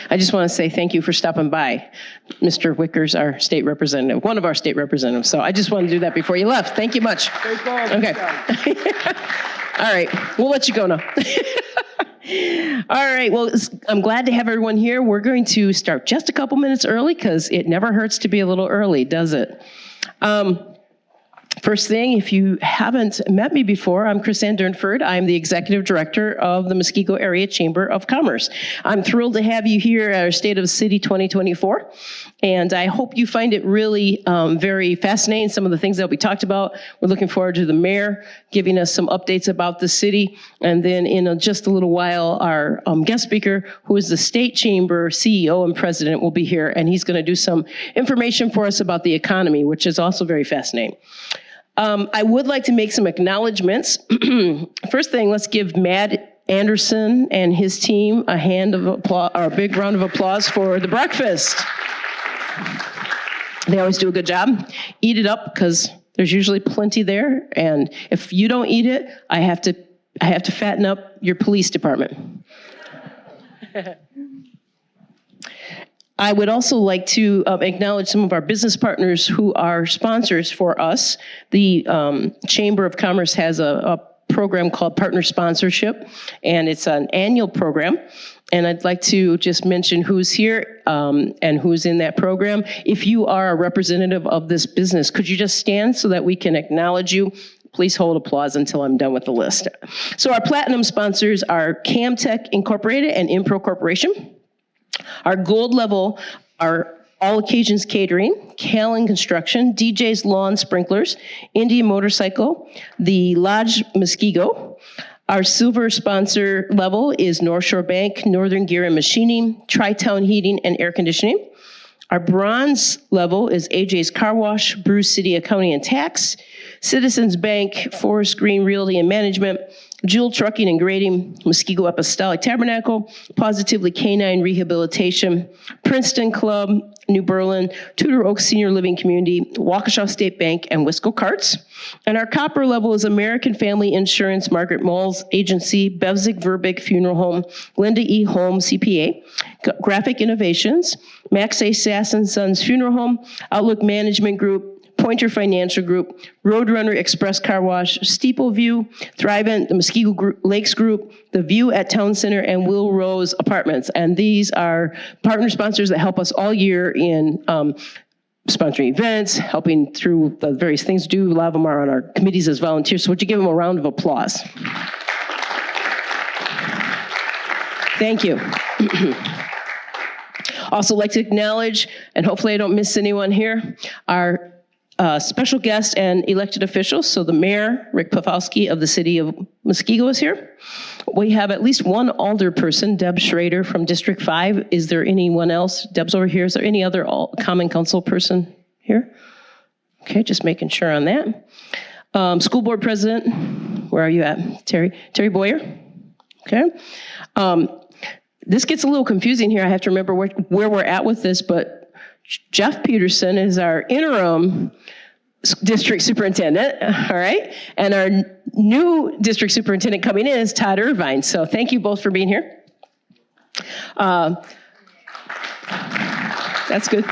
I just want to say thank you for stopping by. Mr. Wickers, our state representative, one of our state representatives. So I just want to do that before you left. Thank you much. Okay. All right. We'll let you go now. All right. Well, I'm glad to have everyone here. We're going to start just a couple minutes early because it never hurts to be a little early, does it? First thing, if you haven't met me before, I'm Chris-Ann Durnford. I'm the Executive Director of the Muskego Area Chamber of Commerce. I'm thrilled to have you here at our State of the City 2024, and I hope you find it really very fascinating, some of the things that we talked about. We're looking forward to the mayor giving us some updates about the city, and then in just a little while, our guest speaker, who is the State Chamber CEO and President, will be here, and he's going to do some information for us about the economy, which is also very fascinating. I would like to make some acknowledgments. First thing, let's give Matt Anderson and his team a hand of applause, or a big round of applause for the breakfast. They always do a good job. Eat it up, because there's usually plenty there, and if you don't eat it, I have to fatten up your police department. I would also like to acknowledge some of our business partners who are sponsors for us. The Chamber of Commerce has a program called Partner Sponsorship, and it's an annual program. And I'd like to just mention who's here and who's in that program. If you are a representative of this business, could you just stand so that we can acknowledge you? Please hold applause until I'm done with the list. So our platinum sponsors are Camtech Incorporated and Impro Corporation. Our gold level are All Occasions Catering, Callan Construction, DJ's Lawn Sprinklers, Indian Motorcycle, the Lodge Muskego. Our silver sponsor level is North Shore Bank, Northern Gear and Machining, Tri-Town Heating and Air Conditioning. Our bronze level is AJ's Car Wash, Bruce City Accounting and Tax, Citizens Bank, Forest Green Realty and Management, Jewel Trucking and Grading, Muskego Apostolic Tabernacle, Positively Canine Rehabilitation, Princeton Club, New Berlin, Tudor Oaks Senior Living Community, Waukesha State Bank, and Wisco Carts. And our copper level is American Family Insurance, Margaret Moll's Agency, Bevzig Verbeek Funeral Home, Linda E. Holm CPA, Graphic Innovations, Max A. Sass and Sons Funeral Home, Outlook Management Group, Pointer Financial Group, Roadrunner Express Car Wash, Steeple View, Thrivent, the Muskego Lakes Group, The View at Town Center, and Will Rose Apartments. And these are partner sponsors that help us all year in sponsoring events, helping through the various things to do. A lot of them are on our committees as volunteers. So would you give them a round of applause? Thank you. Also like to acknowledge, and hopefully I don't miss anyone here, our special guest and elected officials. So the mayor, Rick Pafowski of the city of Muskego, is here. We have at least one alder person, Deb Schrader from District 5. Is there anyone else? Deb's over here. Is there any other common council person here? Okay, just making sure on that. School board president, where are you at? Terry Boyer. Okay. This gets a little confusing here. I have to remember where we're at with this, but Jeff Peterson is our interim district superintendent, all right? And our new district superintendent coming in is Todd Irvine. So thank you both for being here. That's good.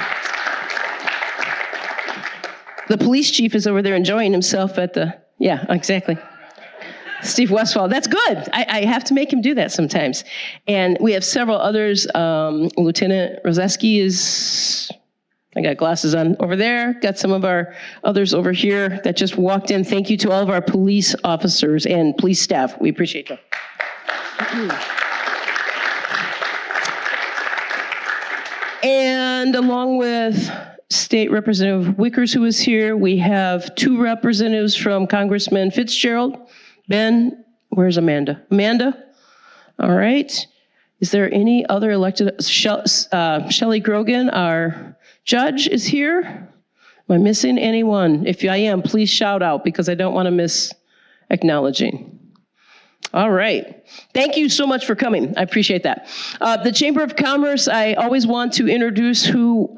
The police chief is over there enjoying himself at the, yeah, exactly. Steve Westfall, that's good. I have to make him do that sometimes. And we have several others. Lieutenant Rozeski is, I got glasses on over there. Got some of our others over here that just walked in. Thank you to all of our police officers and police staff. We appreciate them. And along with State Representative Wickers, who is here, we have two representatives from Congressman Fitzgerald. Ben, where's Amanda? Amanda? All right. Is there any other elected? Shelley Grogan, our judge, is here. Am I missing anyone? If I am, please shout out because I don't want to miss acknowledging. All right. Thank you so much for coming. I appreciate that. The Chamber of Commerce, I always want to introduce who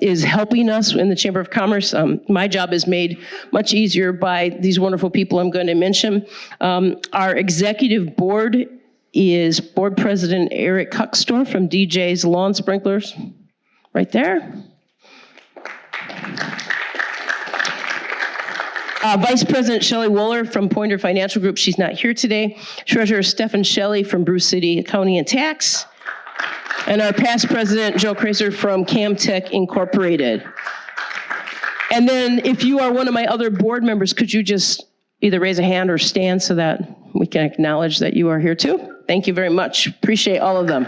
is helping us in the Chamber of Commerce. My job is made much easier by these wonderful people I'm going to mention. Our executive board is Board President Eric Huxtor from DJ's Lawn Sprinklers, right there. Vice President Shelley Wooler from Pointer Financial Group, she's not here today. Treasurer Stephen Shelley from Bruce City Accounting and Tax. And our past president, Joe Kraser from Camtech Incorporated. And then if you are one of my other board members, could you just either raise a hand or stand so that we can acknowledge that you are here too? Thank you very much. Appreciate all of them.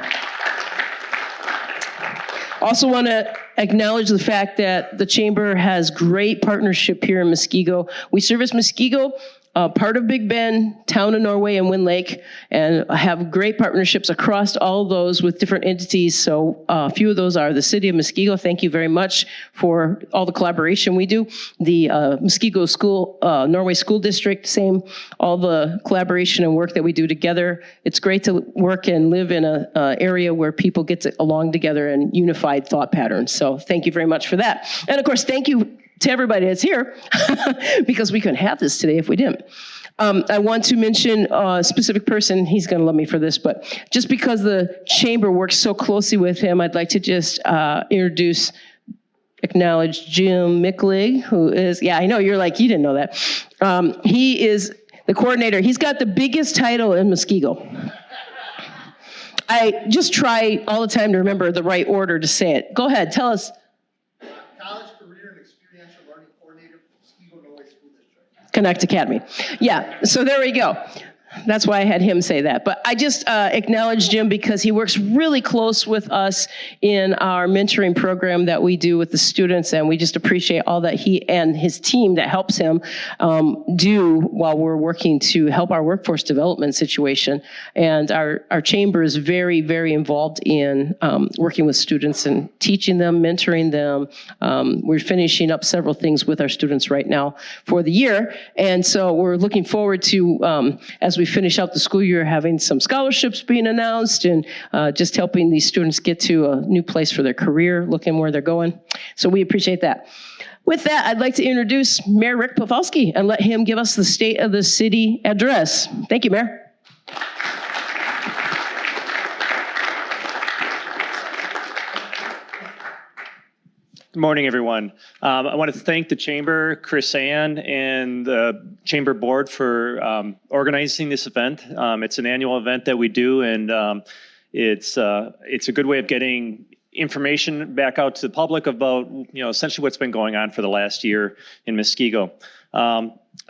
Also want to acknowledge the fact that the Chamber has great partnership here in Muskego. We service Muskego, part of Big Bend, Town of Norway, and Wind Lake, and have great partnerships across all of those with different entities. So a few of those are the City of Muskego. Thank you very much for all the collaboration we do. The Muskego School, Norway School District, same, all the collaboration and work that we do together. It's great to work and live in an area where people get along together and unified thought patterns. So thank you very much for that. And of course, thank you to everybody that's here, because we couldn't have this today if we didn't. I want to mention a specific person. He's going to love me for this, but just because the Chamber works so closely with him, I'd like to just acknowledge Jim Micklig, who is, yeah, I know you're like, you didn't know that. He is the coordinator. He's got the biggest title in Muskego. I just try all the time to remember the right order to say it. Go ahead, tell us. Connect Academy. Yeah, so there we go. That's why I had him say that. But I just acknowledge Jim because he works really close with us in our mentoring program that we do with the students, and we just appreciate all that he and his team that helps him do while we're working to help our workforce development situation. And our chamber is very, very involved in working with students and teaching them, mentoring them. We're finishing up several things with our students right now for the year. And so we're looking forward to, as we finish out the school year, having some scholarships being announced and just helping these students get to a new place for their career, looking where they're going. So we appreciate that. With that, I'd like to introduce Mayor Rick Pawlowski and let him give us the State of the City address. Thank you, Mayor. Good morning, everyone. I want to thank the Chamber, Chris Ann, and the Chamber Board for organizing this event. It's an annual event that we do, and it's a good way of getting information back out to the public about, essentially what's been going on for the last year in Muskego.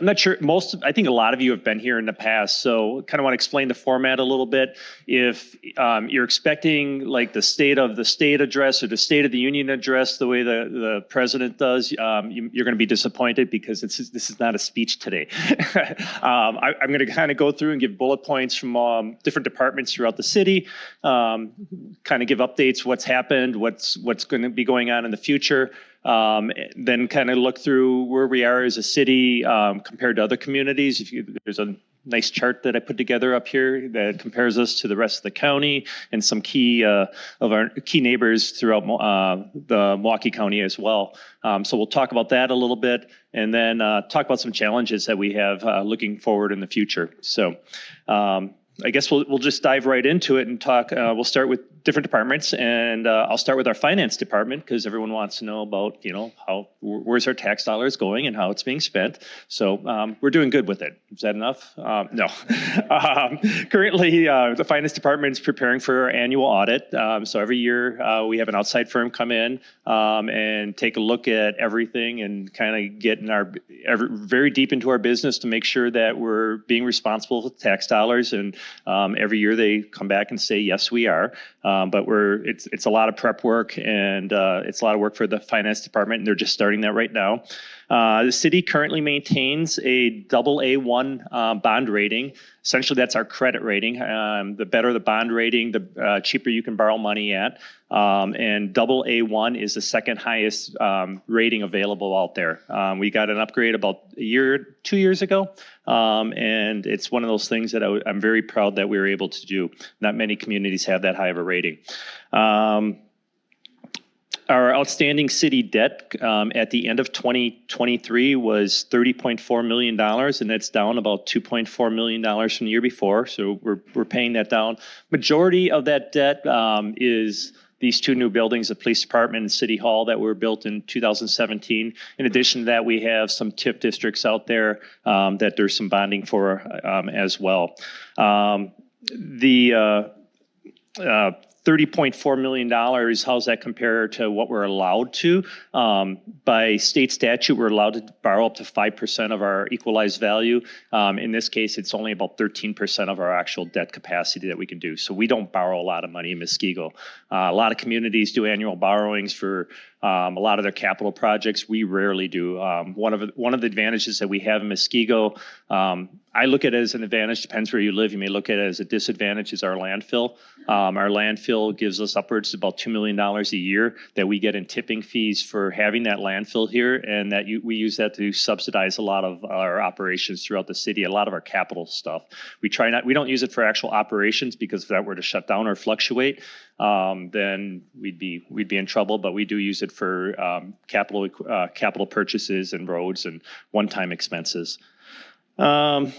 I'm not sure, I think a lot of you have been here in the past, so kind of want to explain the format a little bit. If you're expecting like the State of the State address or the State of the Union address the way the president does, you're going to be disappointed because this is not a speech today. I'm going to kind of go through and give bullet points from different departments throughout the city, kind of give updates, what's happened, what's going to be going on in the future. Then kind of look through where we are as a city compared to other communities. There's a nice chart that I put together up here that compares us to the rest of the county and some key of our key neighbors throughout the Milwaukee County as well. So we'll talk about that a little bit, and then talk about some challenges that we have looking forward in the future. So I guess we'll just dive right into it and talk. We'll start with different departments, and I'll start with our finance department because everyone wants to know about, where's our tax dollars going and how it's being spent. So we're doing good with it. Is that enough? No. Currently, the finance department is preparing for our annual audit. So every year we have an outside firm come in and take a look at everything and kind of get in very deep into our business to make sure that we're being responsible with tax dollars. And every year they come back and say, yes, we are. But it's a lot of prep work, and it's a lot of work for the finance department, and they're just starting that right now. The city currently maintains a AA1 bond rating. Essentially, that's our credit rating. The better the bond rating, the cheaper you can borrow money at. And AA1 is the second highest rating available out there. We got an upgrade about 2 years ago. And it's one of those things that I'm very proud that we were able to do. Not many communities have that high of a rating. Our outstanding city debt at the end of 2023 was $30.4 million, and that's down about $2.4 million from the year before. So we're paying that down. Majority of that debt is these two new buildings, the police department and city hall, that were built in 2017. In addition to that, we have some TIF districts out there that there's some bonding for as well. The $30.4 million, how's that compare to what we're allowed to? By state statute, we're allowed to borrow up to 5% of our equalized value. In this case, it's only about 13% of our actual debt capacity that we can do. So we don't borrow a lot of money in Muskego. A lot of communities do annual borrowings for a lot of their capital projects. We rarely do. One of the advantages that we have in Muskego, I look at it as an advantage, depends where you live. You may look at it as a disadvantage, is our landfill. Our landfill gives us upwards of about $2 million a year that we get in tipping fees for having that landfill here, and that we use that to subsidize a lot of our operations throughout the city, a lot of our capital stuff. We don't use it for actual operations, because if that were to shut down or fluctuate, then we'd be in trouble. But we do use it for capital purchases and roads and one-time expenses. The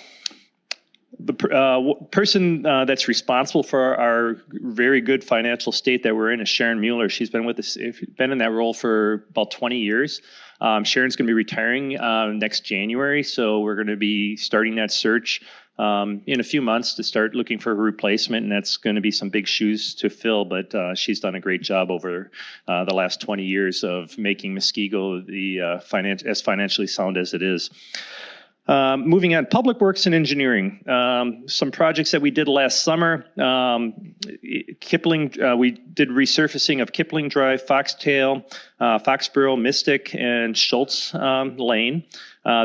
person that's responsible for our very good financial state that we're in is Sharon Mueller. She's been with us, been in that role for about 20 years. Sharon's going to be retiring next January, so we're going to be starting that search in a few months to start looking for a replacement, and that's going to be some big shoes to fill. But she's done a great job over the last 20 years of making Muskego as financially sound as it is. Moving on, public works and engineering. Some projects that we did last summer. Kipling, we did resurfacing of Kipling Drive, Foxtail, Foxborough, Mystic, and Schultz Lane.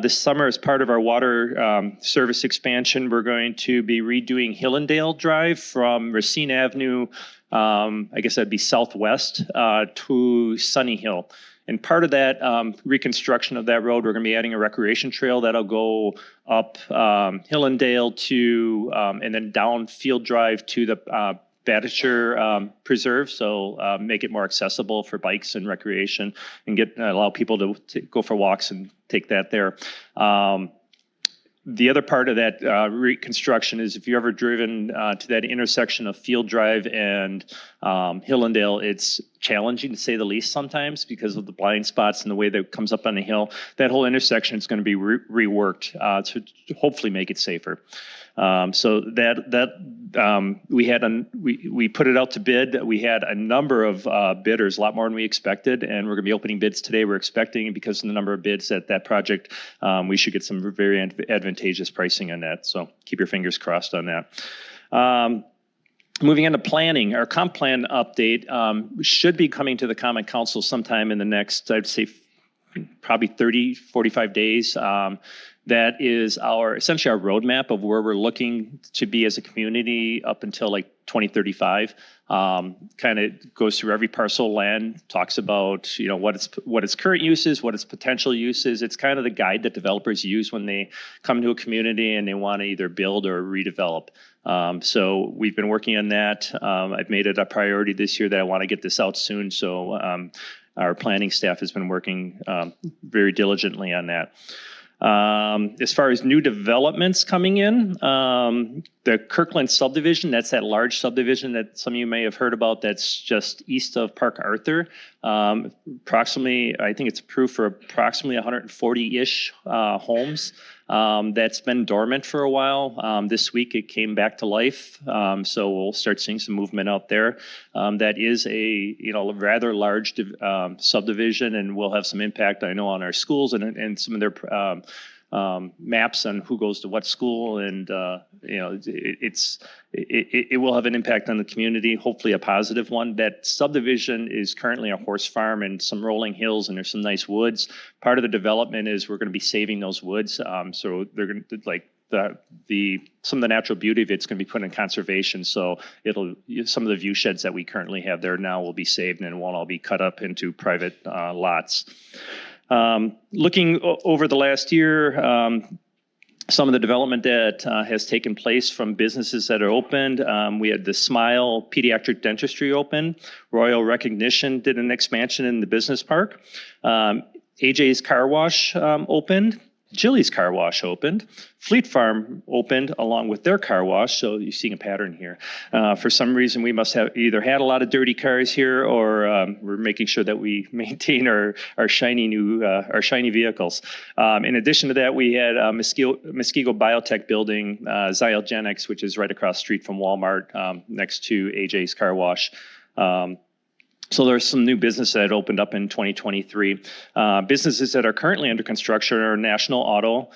This summer, as part of our water service expansion, we're going to be redoing Hillendale Drive from Racine Avenue, I guess that'd be southwest, to Sunny Hill. And part of that reconstruction of that road, we're going to be adding a recreation trail that'll go up Hillendale to, and then down Field Drive to the Batticher Preserve. So make it more accessible for bikes and recreation, and allow people to go for walks and take that there. The other part of that reconstruction is, if you've ever driven to that intersection of Field Drive and Hillendale, it's challenging to say the least sometimes because of the blind spots and the way that it comes up on the hill. That whole intersection is going to be reworked to hopefully make it safer. So we put it out to bid. We had a number of bidders, a lot more than we expected, and we're going to be opening bids today. We're expecting, because of the number of bids at that project, we should get some very advantageous pricing on that. So keep your fingers crossed on that. Moving on to planning, our comp plan update should be coming to the Common Council sometime in the next, I'd say, probably 30, 45 days. That is essentially our roadmap of where we're looking to be as a community up until like 2035. Kind of goes through every parcel of land, talks about what its current use is, what its potential use is. It's kind of the guide that developers use when they come to a community and they want to either build or redevelop. So we've been working on that. I've made it a priority this year that I want to get this out soon. So our planning staff has been working very diligently on that. As far as new developments coming in, the Kirkland subdivision, that's that large subdivision that some of you may have heard about, that's just east of Park Arthur. Approximately, I think it's approved for approximately 140-ish homes. That's been dormant for a while. This week it came back to life, so we'll start seeing some movement out there. That is a rather large subdivision, and will have some impact, I know, on our schools and some of their maps on who goes to what school, and it will have an impact on the community, hopefully a positive one. That subdivision is currently a horse farm and some rolling hills, and there's some nice woods. Part of the development is we're going to be saving those woods, so they're going to some of the natural beauty of it's going to be put in conservation. So some of the view sheds that we currently have there now will be saved and won't all be cut up into private lots. Looking over the last year, some of the development that has taken place from businesses that are opened. We had the Smile Pediatric Dentistry open. Royal Recognition did an expansion in the business park. AJ's Car Wash opened. Jilly's Car Wash opened. Fleet Farm opened along with their car wash. So you're seeing a pattern here. For some reason, we must have either had a lot of dirty cars here, or we're making sure that we maintain our shiny vehicles. In addition to that, we had Muskego Biotech building, Zyogenics, which is right across the street from Walmart, next to AJ's Car Wash. So there's some new business that opened up in 2023. Businesses that are currently under construction are National Auto,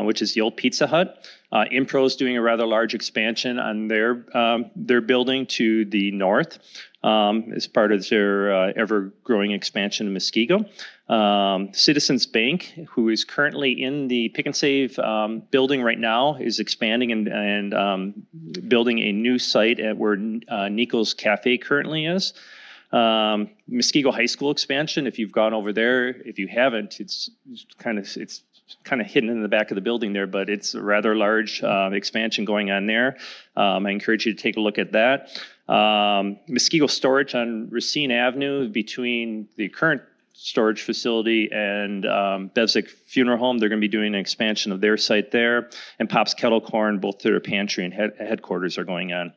which is the old Pizza Hut. Impro's doing a rather large expansion on their building to the north as part of their ever-growing expansion in Muskego. Citizens Bank, who is currently in the Pick and Save building right now, is expanding and building a new site at where Nico's Cafe currently is. Muskego High School expansion, if you've gone over there, if you haven't, it's kind of hidden in the back of the building there, but it's a rather large expansion going on there. I encourage you to take a look at that. Muskego Storage on Racine Avenue, between the current storage facility and Bevzik Funeral Home, they're going to be doing an expansion of their site there. And Pop's Kettle Corn, both their pantry and headquarters are going on.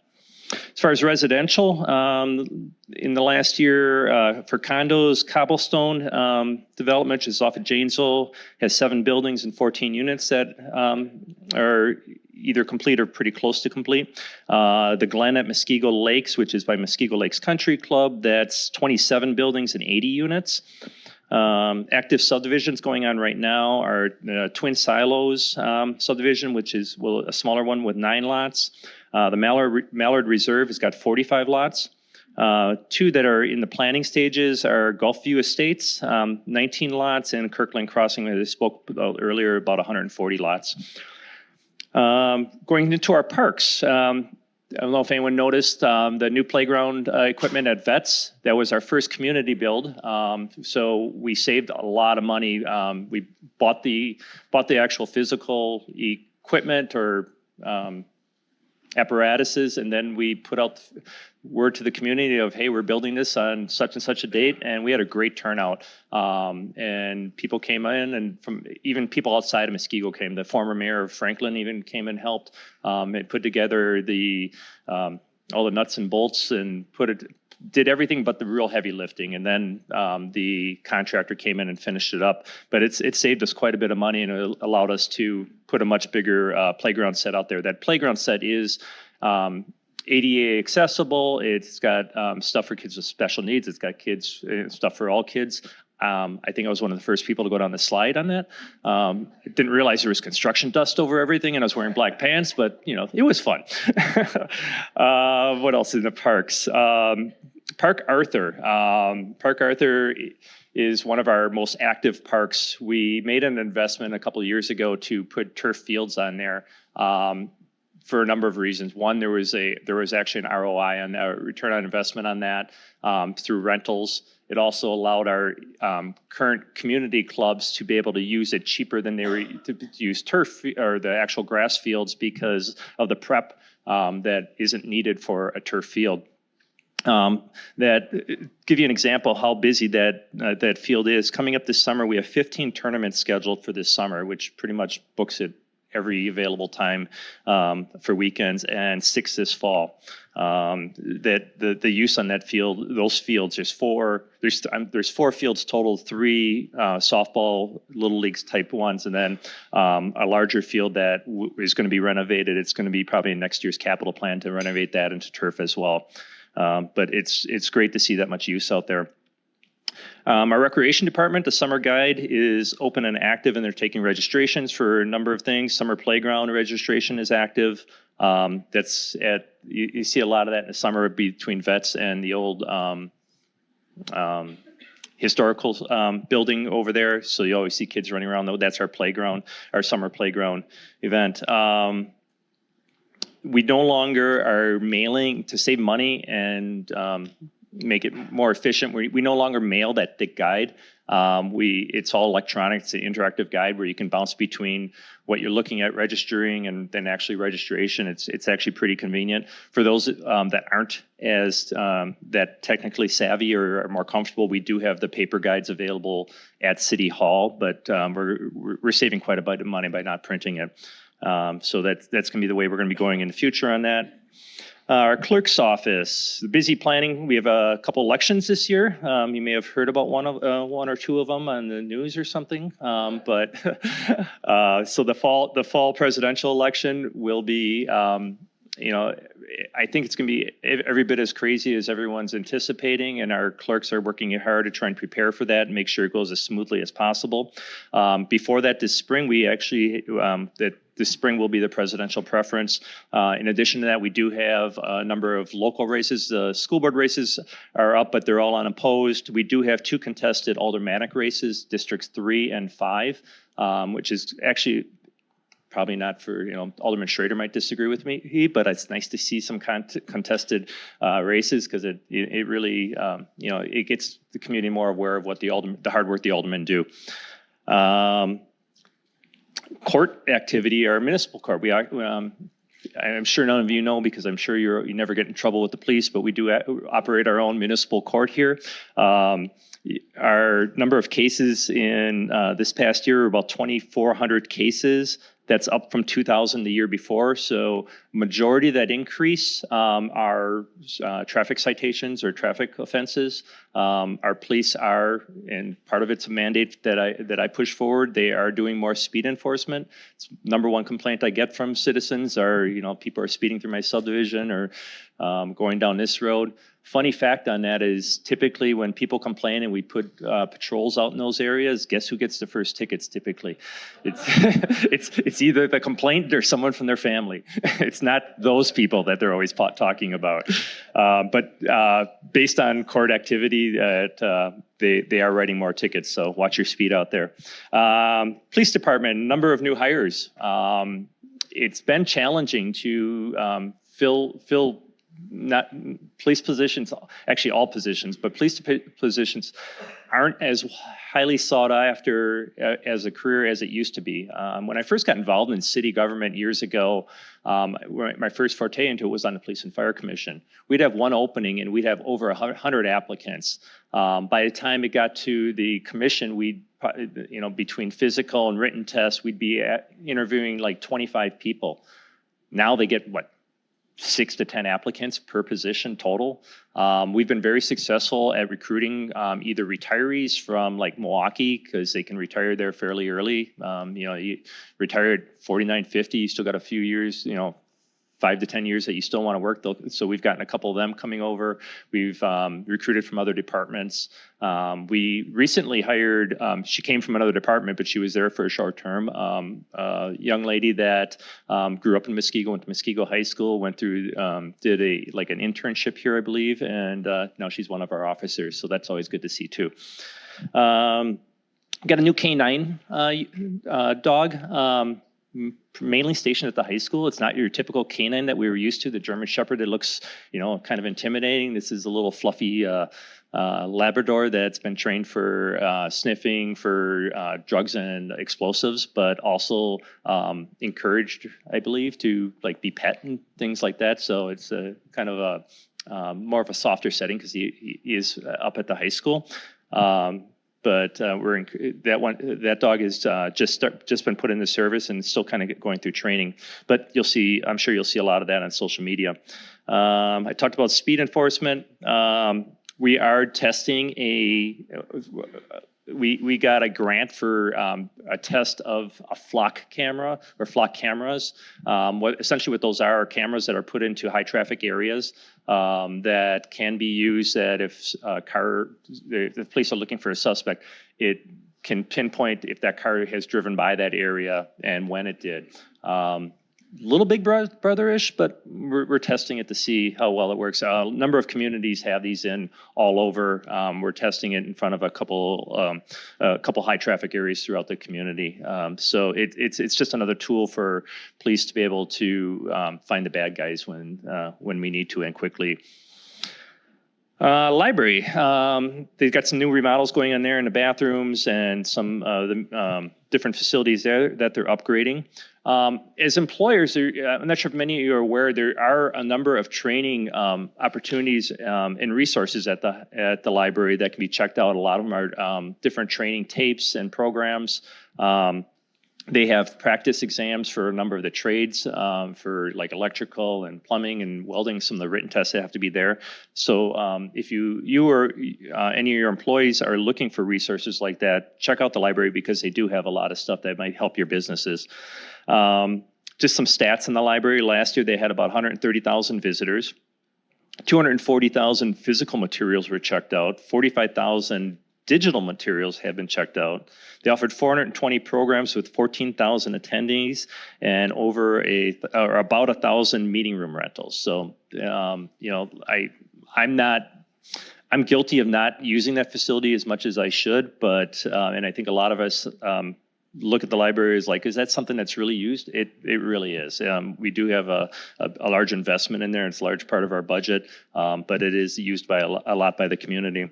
As far as residential, in the last year for condos, Cobblestone Development, which is off of Janesville, has 7 buildings and 14 units that are either complete or pretty close to complete. The Glen at Muskego Lakes, which is by Muskego Lakes Country Club, that's 27 buildings and 80 units. Active subdivisions going on right now are Twin Silos subdivision, which is a smaller one with 9 lots. The Mallard Reserve has got 45 lots. 2 that are in the planning stages are Gulfview Estates, 19 lots, and Kirkland Crossing, that I spoke about earlier, about 140 lots. Going into our parks, I don't know if anyone noticed the new playground equipment at Vets. That was our first community build, so we saved a lot of money. We bought the actual physical equipment or apparatuses, and then we put out word to the community of, hey, we're building this on such and such a date, and we had a great turnout. And people came in, and from even people outside of Muskego came. The former mayor of Franklin even came and helped and put together all the nuts and bolts and did everything but the real heavy lifting, and then the contractor came in and finished it up. But it saved us quite a bit of money, and it allowed us to put a much bigger playground set out there. That playground set is ADA accessible. It's got stuff for kids with special needs. It's got stuff for all kids. I think I was one of the first people to go down the slide on that. I didn't realize there was construction dust over everything, and I was wearing black pants, but it was fun. What else in the parks? Park Arthur. Park Arthur is one of our most active parks. We made an investment a couple of years ago to put turf fields on there. For a number of reasons. One, there was actually an ROI on that, return on investment on that through rentals. It also allowed our current community clubs to be able to use it cheaper than they were to use turf or the actual grass fields because of the prep that isn't needed for a turf field. That give you an example how busy that field is. Coming up this summer, we have 15 tournaments scheduled for this summer, which pretty much books it every available time for weekends, and 6 this fall. That the use on that field, those fields, there's 4 fields total, 3 softball little leagues type ones, and then a larger field that is going to be renovated. It's going to be probably in next year's capital plan to renovate that into turf as well. But it's great to see that much use out there. Our recreation department, the summer guide, is open and active, and they're taking registrations for a number of things. Summer playground registration is active. You see a lot of that in the summer between Vets and the old historical building over there. So you always see kids running around. That's our playground, our summer playground event. We no longer are mailing to save money and make it more efficient. We no longer mail that thick guide. It's all electronic. It's an interactive guide where you can bounce between what you're looking at registering and then actually registration. It's actually pretty convenient for those that aren't as that technically savvy or are more comfortable. We do have the paper guides available at City Hall, but we're saving quite a bit of money by not printing it. So that's going to be the way we're going to be going in the future on that. Our clerk's office, busy planning. We have a couple elections this year. You may have heard about one or two of them on the news or something. So the fall presidential election will be, I think it's going to be every bit as crazy as everyone's anticipating, and our clerks are working hard to try and prepare for that and make sure it goes as smoothly as possible. Before that, this spring, we actually this spring will be the presidential preference. In addition to that, we do have a number of local races. The school board races are up, but they're all unopposed. We do have 2 contested aldermanic races, districts 3 and 5, which is actually probably not for, Alderman Schrader might disagree with me, but it's nice to see some contested races because it really, it gets the community more aware of what the hard work the aldermen do. Court activity, our municipal court. I'm sure none of you know because I'm sure you never get in trouble with the police, but we do operate our own municipal court here. Our number of cases in this past year are about 2,400 cases. That's up from 2,000 the year before. So majority of that increase are traffic citations or traffic offenses. Our police are, and part of it's a mandate that I push forward. They are doing more speed enforcement. It's number one complaint I get from citizens are, people are speeding through my subdivision or going down this road. Funny fact on that is typically when people complain and we put patrols out in those areas, guess who gets the first tickets typically? It's either the complainant or someone from their family. It's not those people that they're always talking about. But based on court activity, they are writing more tickets, so watch your speed out there. Police department, number of new hires. It's been challenging to fill not police positions, actually all positions, but police positions aren't as highly sought after as a career as it used to be. When I first got involved in city government years ago, my first forte into it was on the Police and Fire Commission. We'd have one opening and we'd have over 100 applicants. By the time it got to the commission, we'd between physical and written tests, we'd be interviewing like 25 people. Now they get 6 to 10 applicants per position total. We've been very successful at recruiting either retirees from like Milwaukee because they can retire there fairly early. You retire at 49, 50, you still got a few years, 5 to 10 years that you still want to work. So we've gotten a couple of them coming over. We've recruited from other departments. We recently hired, she came from another department, but she was there for a short term. A young lady that grew up in Muskego, went to Muskego High School, went through, did an internship here, I believe, and now she's one of our officers. So that's always good to see too. Got a new canine dog. Mainly stationed at the high school. It's not your typical canine that we were used to, the German Shepherd. It looks, kind of intimidating. This is a little fluffy Labrador that's been trained for sniffing, for drugs and explosives, but also encouraged, I believe, to be pet and things like that. So it's a kind of a more of a softer setting because he is up at the high school. But that dog has just been put into service and still kind of going through training. But I'm sure you'll see a lot of that on social media. I talked about speed enforcement. We are testing we got a grant for a test of a flock camera or flock cameras. Essentially what those are cameras that are put into high traffic areas that can be used that if the police are looking for a suspect, it can pinpoint if that car has driven by that area and when it did. Little big brother-ish, but we're testing it to see how well it works. A number of communities have these in all over. We're testing it in front of a couple high traffic areas throughout the community. So it's just another tool for police to be able to find the bad guys when we need to and quickly. Library. They've got some new remodels going on there in the bathrooms and some different facilities there that they're upgrading. As employers, I'm not sure if many of you are aware, there are a number of training opportunities and resources at the library that can be checked out. A lot of them are different training tapes and programs. They have practice exams for a number of the trades, for like electrical and plumbing and welding, some of the written tests that have to be there. So if you or any of your employees are looking for resources like that, check out the library because they do have a lot of stuff that might help your businesses. Just some stats in the library. Last year they had about 130,000 visitors. 240,000 physical materials were checked out. 45,000 digital materials have been checked out. They offered 420 programs with 14,000 attendees and about 1,000 meeting room rentals. So, I'm guilty of not using that facility as much as I should, but, and I think a lot of us, look at the library as like, is that something that's really used? It really is. We do have a large investment in there. It's a large part of our budget, but it is used by a lot by the community.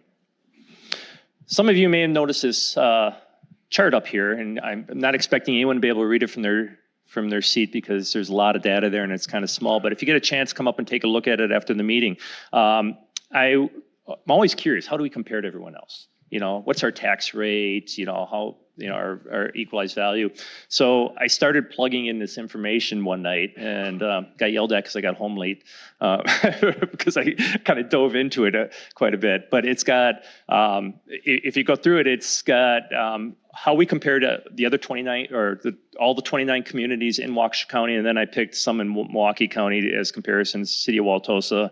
Some of you may have noticed this chart up here, and I'm not expecting anyone to be able to read it from their seat because there's a lot of data there and it's kind of small. But if you get a chance, come up and take a look at it after the meeting. I'm always curious, how do we compare to everyone else? What's our tax rate? How our equalized value. So I started plugging in this information one night and got yelled at because I got home late because I kind of dove into it quite a bit. But it's got, if you go through it, it's got how we compare to the other 29 or all the 29 communities in Waukesha County, and then I picked some in Milwaukee County as comparisons: City of Wautosa,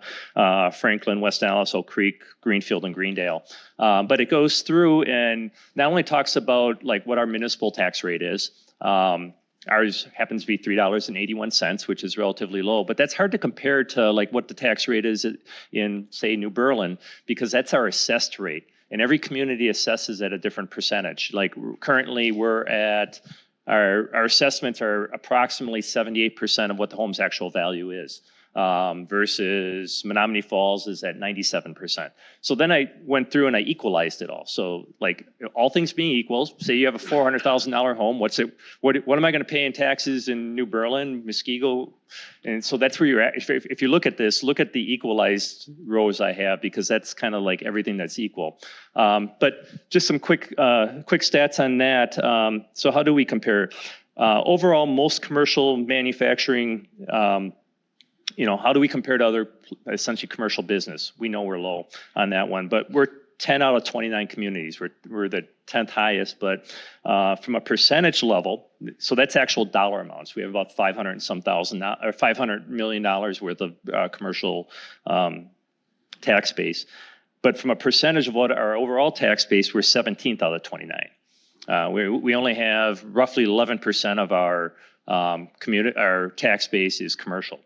Franklin, West Allis, Oak Creek, Greenfield, and Greendale. But it goes through and not only talks about like what our municipal tax rate is. Ours happens to be $3.81, which is relatively low, but that's hard to compare to like what the tax rate is in, say, New Berlin, because that's our assessed rate. And every community assesses at a different percentage. Like currently we're at, our assessments are approximately 78% of what the home's actual value is. Versus Menominee Falls is at 97%. So then I went through and I equalized it all. So like all things being equal, say you have a $400,000 home, what am I going to pay in taxes in New Berlin, Muskego? And so that's where you're at. If you look at this, look at the equalized rows I have, because that's kind of like everything that's equal. But just some quick stats on that. So how do we compare? Overall, most commercial manufacturing, how do we compare to other essentially commercial business? We know we're low on that one, but we're 10 out of 29 communities. We're the 10th highest, but from a percentage level, so that's actual dollar amounts. We have about $500 million worth of commercial tax base. But from a percentage of what our overall tax base, we're 17th out of 29. We only have roughly 11% of our tax base is commercial,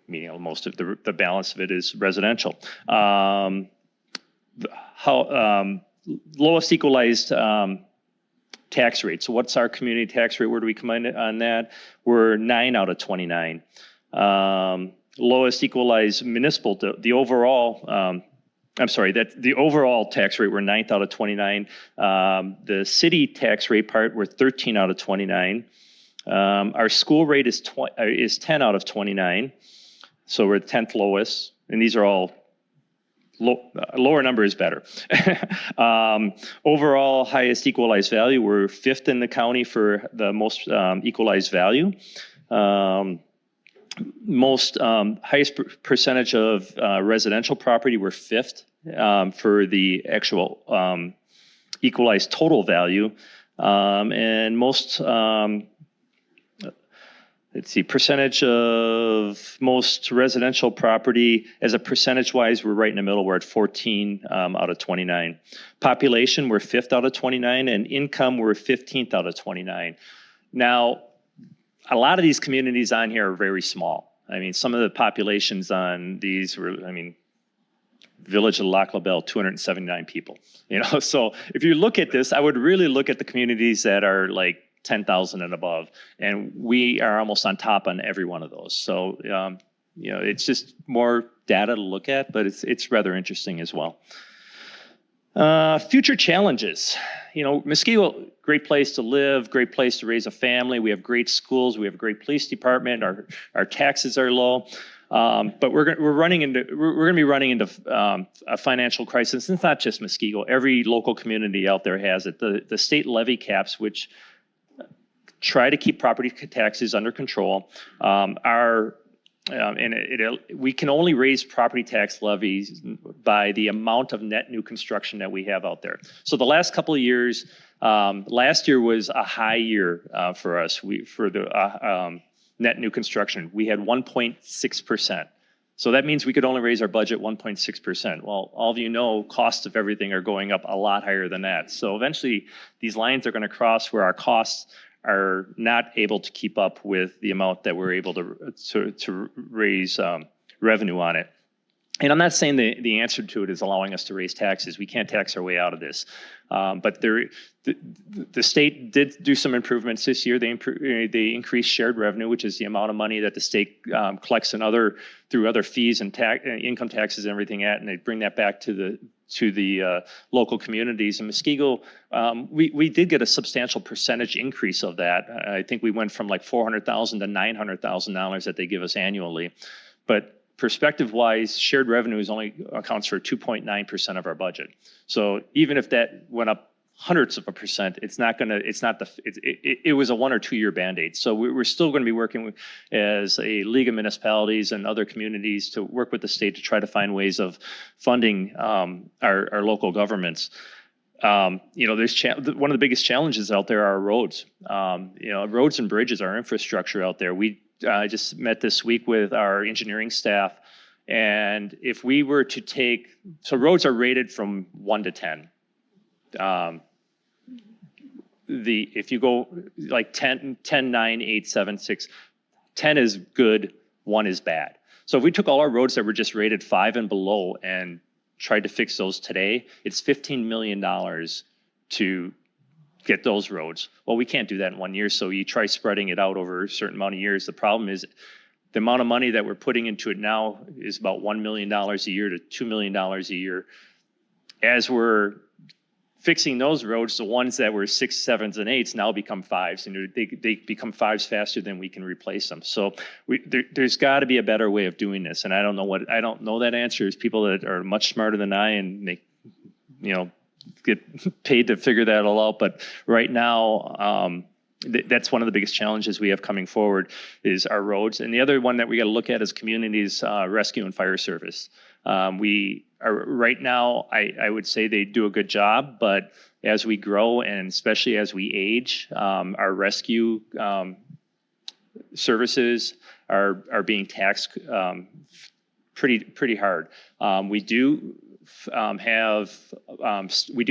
meaning most of the balance of it is residential. Lowest equalized tax rate. So what's our community tax rate? Where do we come in on that? We're 9 out of 29. Lowest equalized municipal, the overall tax rate, we're 9th out of 29. The city tax rate part, we're 13 out of 29. Our school rate is 10 out of 29. So we're the 10th lowest, and these are all lower number is better. Overall highest equalized value, we're 5th in the county for the most equalized value. Most highest percentage of residential property, we're 5th for the actual equalized total value. And most percentage of most residential property as a percentage-wise, we're right in the middle. We're at 14 out of 29. Population, we're 5th out of 29, and income, we're 15th out of 29. Now, a lot of these communities on here are very small. I mean, some of the populations on these were, Village of Lac La Belle, 279 people. So if you look at this, I would really look at the communities that are like 10,000 and above, and we are almost on top on every one of those. So it's just more data to look at, but it's rather interesting as well. Future challenges. Muskego, great place to live, great place to raise a family. We have great schools. We have a great police department. Our taxes are low. But we're going to be running into a financial crisis. It's not just Muskego. Every local community out there has it. The state levy caps, which try to keep property taxes under control, we can only raise property tax levies by the amount of net new construction that we have out there. So the last couple of years, last year was a high year for us. For the net new construction, we had 1.6%. So that means we could only raise our budget 1.6%. Well, all of you know, costs of everything are going up a lot higher than that. So eventually, these lines are going to cross where our costs are not able to keep up with the amount that we're able to raise revenue on it. And I'm not saying the answer to it is allowing us to raise taxes. We can't tax our way out of this. But the state did do some improvements this year. They increased shared revenue, which is the amount of money that the state collects through other fees and income taxes and everything and they bring that back to the local communities. In Muskego, we did get a substantial percentage increase of that. I think we went from like $400,000 to $900,000 that they give us annually. But perspective-wise, shared revenue only accounts for 2.9% of our budget. So even if that went up hundreds of a percent, it was a 1 or 2 year Band-Aid. So we're still going to be working as a league of municipalities and other communities to work with the state to try to find ways of funding our local governments. One of the biggest challenges out there are roads. Roads and bridges, our infrastructure out there. I just met this week with our engineering staff, and if we were to so roads are rated from 1 to 10. If you go like 10, 9, 8, 7, 6, 10 is good, 1 is bad. So if we took all our roads that were just rated 5 and below and tried to fix those today, it's $15 million to get those roads. Well, we can't do that in 1 year, so you try spreading it out over a certain amount of years. The problem is the amount of money that we're putting into it now is about $1 million a year to $2 million a year. As we're fixing those roads, the ones that were 6s, 7s, and 8s now become 5s, and they become 5s faster than we can replace them. So there's got to be a better way of doing this, and I don't know that answer. There's people that are much smarter than I, and they, get paid to figure that all out. But right now, that's one of the biggest challenges we have coming forward is our roads. And the other one that we got to look at is communities, rescue and fire service. We are right now, I would say they do a good job, but as we grow and especially as we age, our rescue services are being taxed pretty hard. We do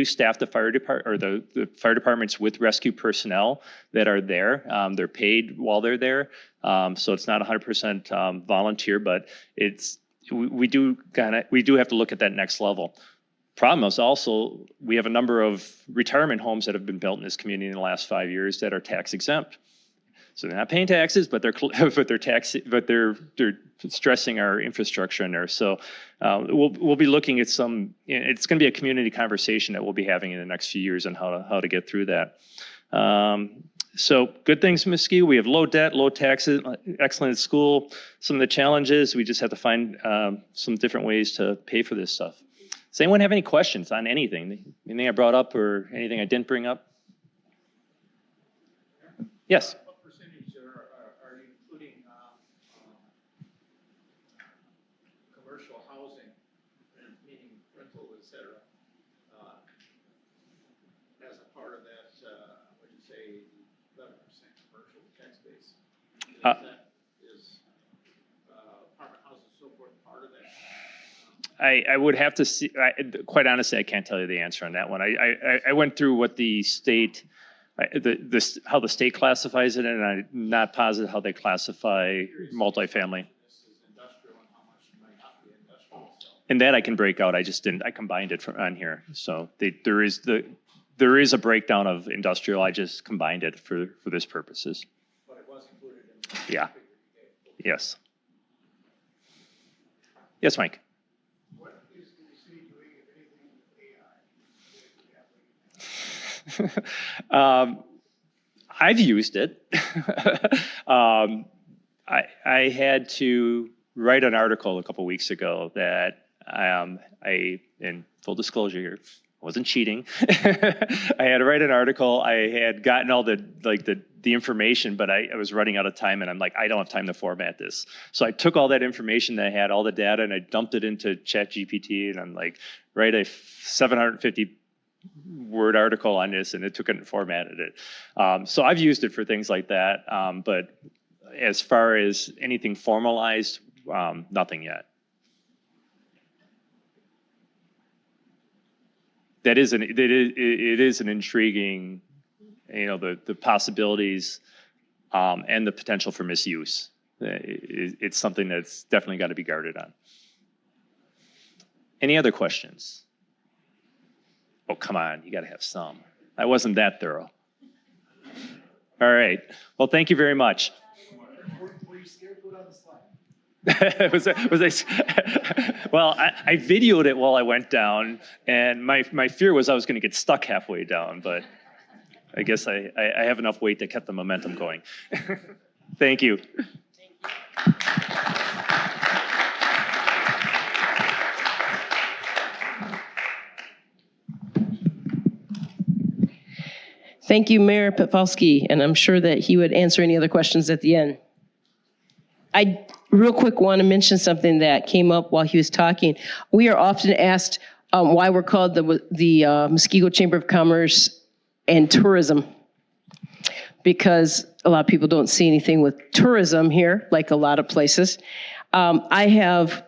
staff the fire department or the fire departments with rescue personnel that are there. They're paid while they're there, so it's not 100% volunteer, but we do have to look at that next level. Problem is also we have a number of retirement homes that have been built in this community in the last 5 years that are tax exempt. So they're not paying taxes, but they're stressing our infrastructure in there. So we'll be looking at some. It's going to be a community conversation that we'll be having in the next few years on how to get through that. So good things in Muskego. We have low debt, low taxes, excellent at school. Some of the challenges, we just have to find some different ways to pay for this stuff. Does anyone have any questions on anything? Anything I brought up or anything I didn't bring up? Yes. I would have to see. Quite honestly, I can't tell you the answer on that one. I went through what the state, how the state classifies it, and I'm not positive how they classify multifamily. And that I can break out. I just didn't. I combined it on here. So there is a breakdown of industrial. I just combined it for this purposes. But it was included in the. Yeah. Yes. Yes, Mike. What is the city doing, if anything, with AI? I've used it. I had to write an article a couple weeks ago that in full disclosure here, wasn't cheating. I had to write an article. I had gotten all the information, but I was running out of time, and I'm like, I don't have time to format this. So I took all that information that I had, all the data, and I dumped it into ChatGPT, and I'm like, write a 750 word article on this, and it took it and formatted it. So I've used it for things like that, but as far as anything formalized, nothing yet. It is an intriguing, the possibilities and the potential for misuse. It's something that's definitely got to be guarded on. Any other questions? Oh, come on, you got to have some. I wasn't that thorough. All right. Well, thank you very much. Were you scared to put on the slide? Well, I videoed it while I went down, and my fear was I was going to get stuck halfway down, but I guess I have enough weight to keep the momentum going. Thank you. Thank you, Mayor Petfalski, and I'm sure that he would answer any other questions at the end. I real quick want to mention something that came up while he was talking. We are often asked why we're called the Muskego Chamber of Commerce and Tourism, because a lot of people don't see anything with tourism here, like a lot of places. I have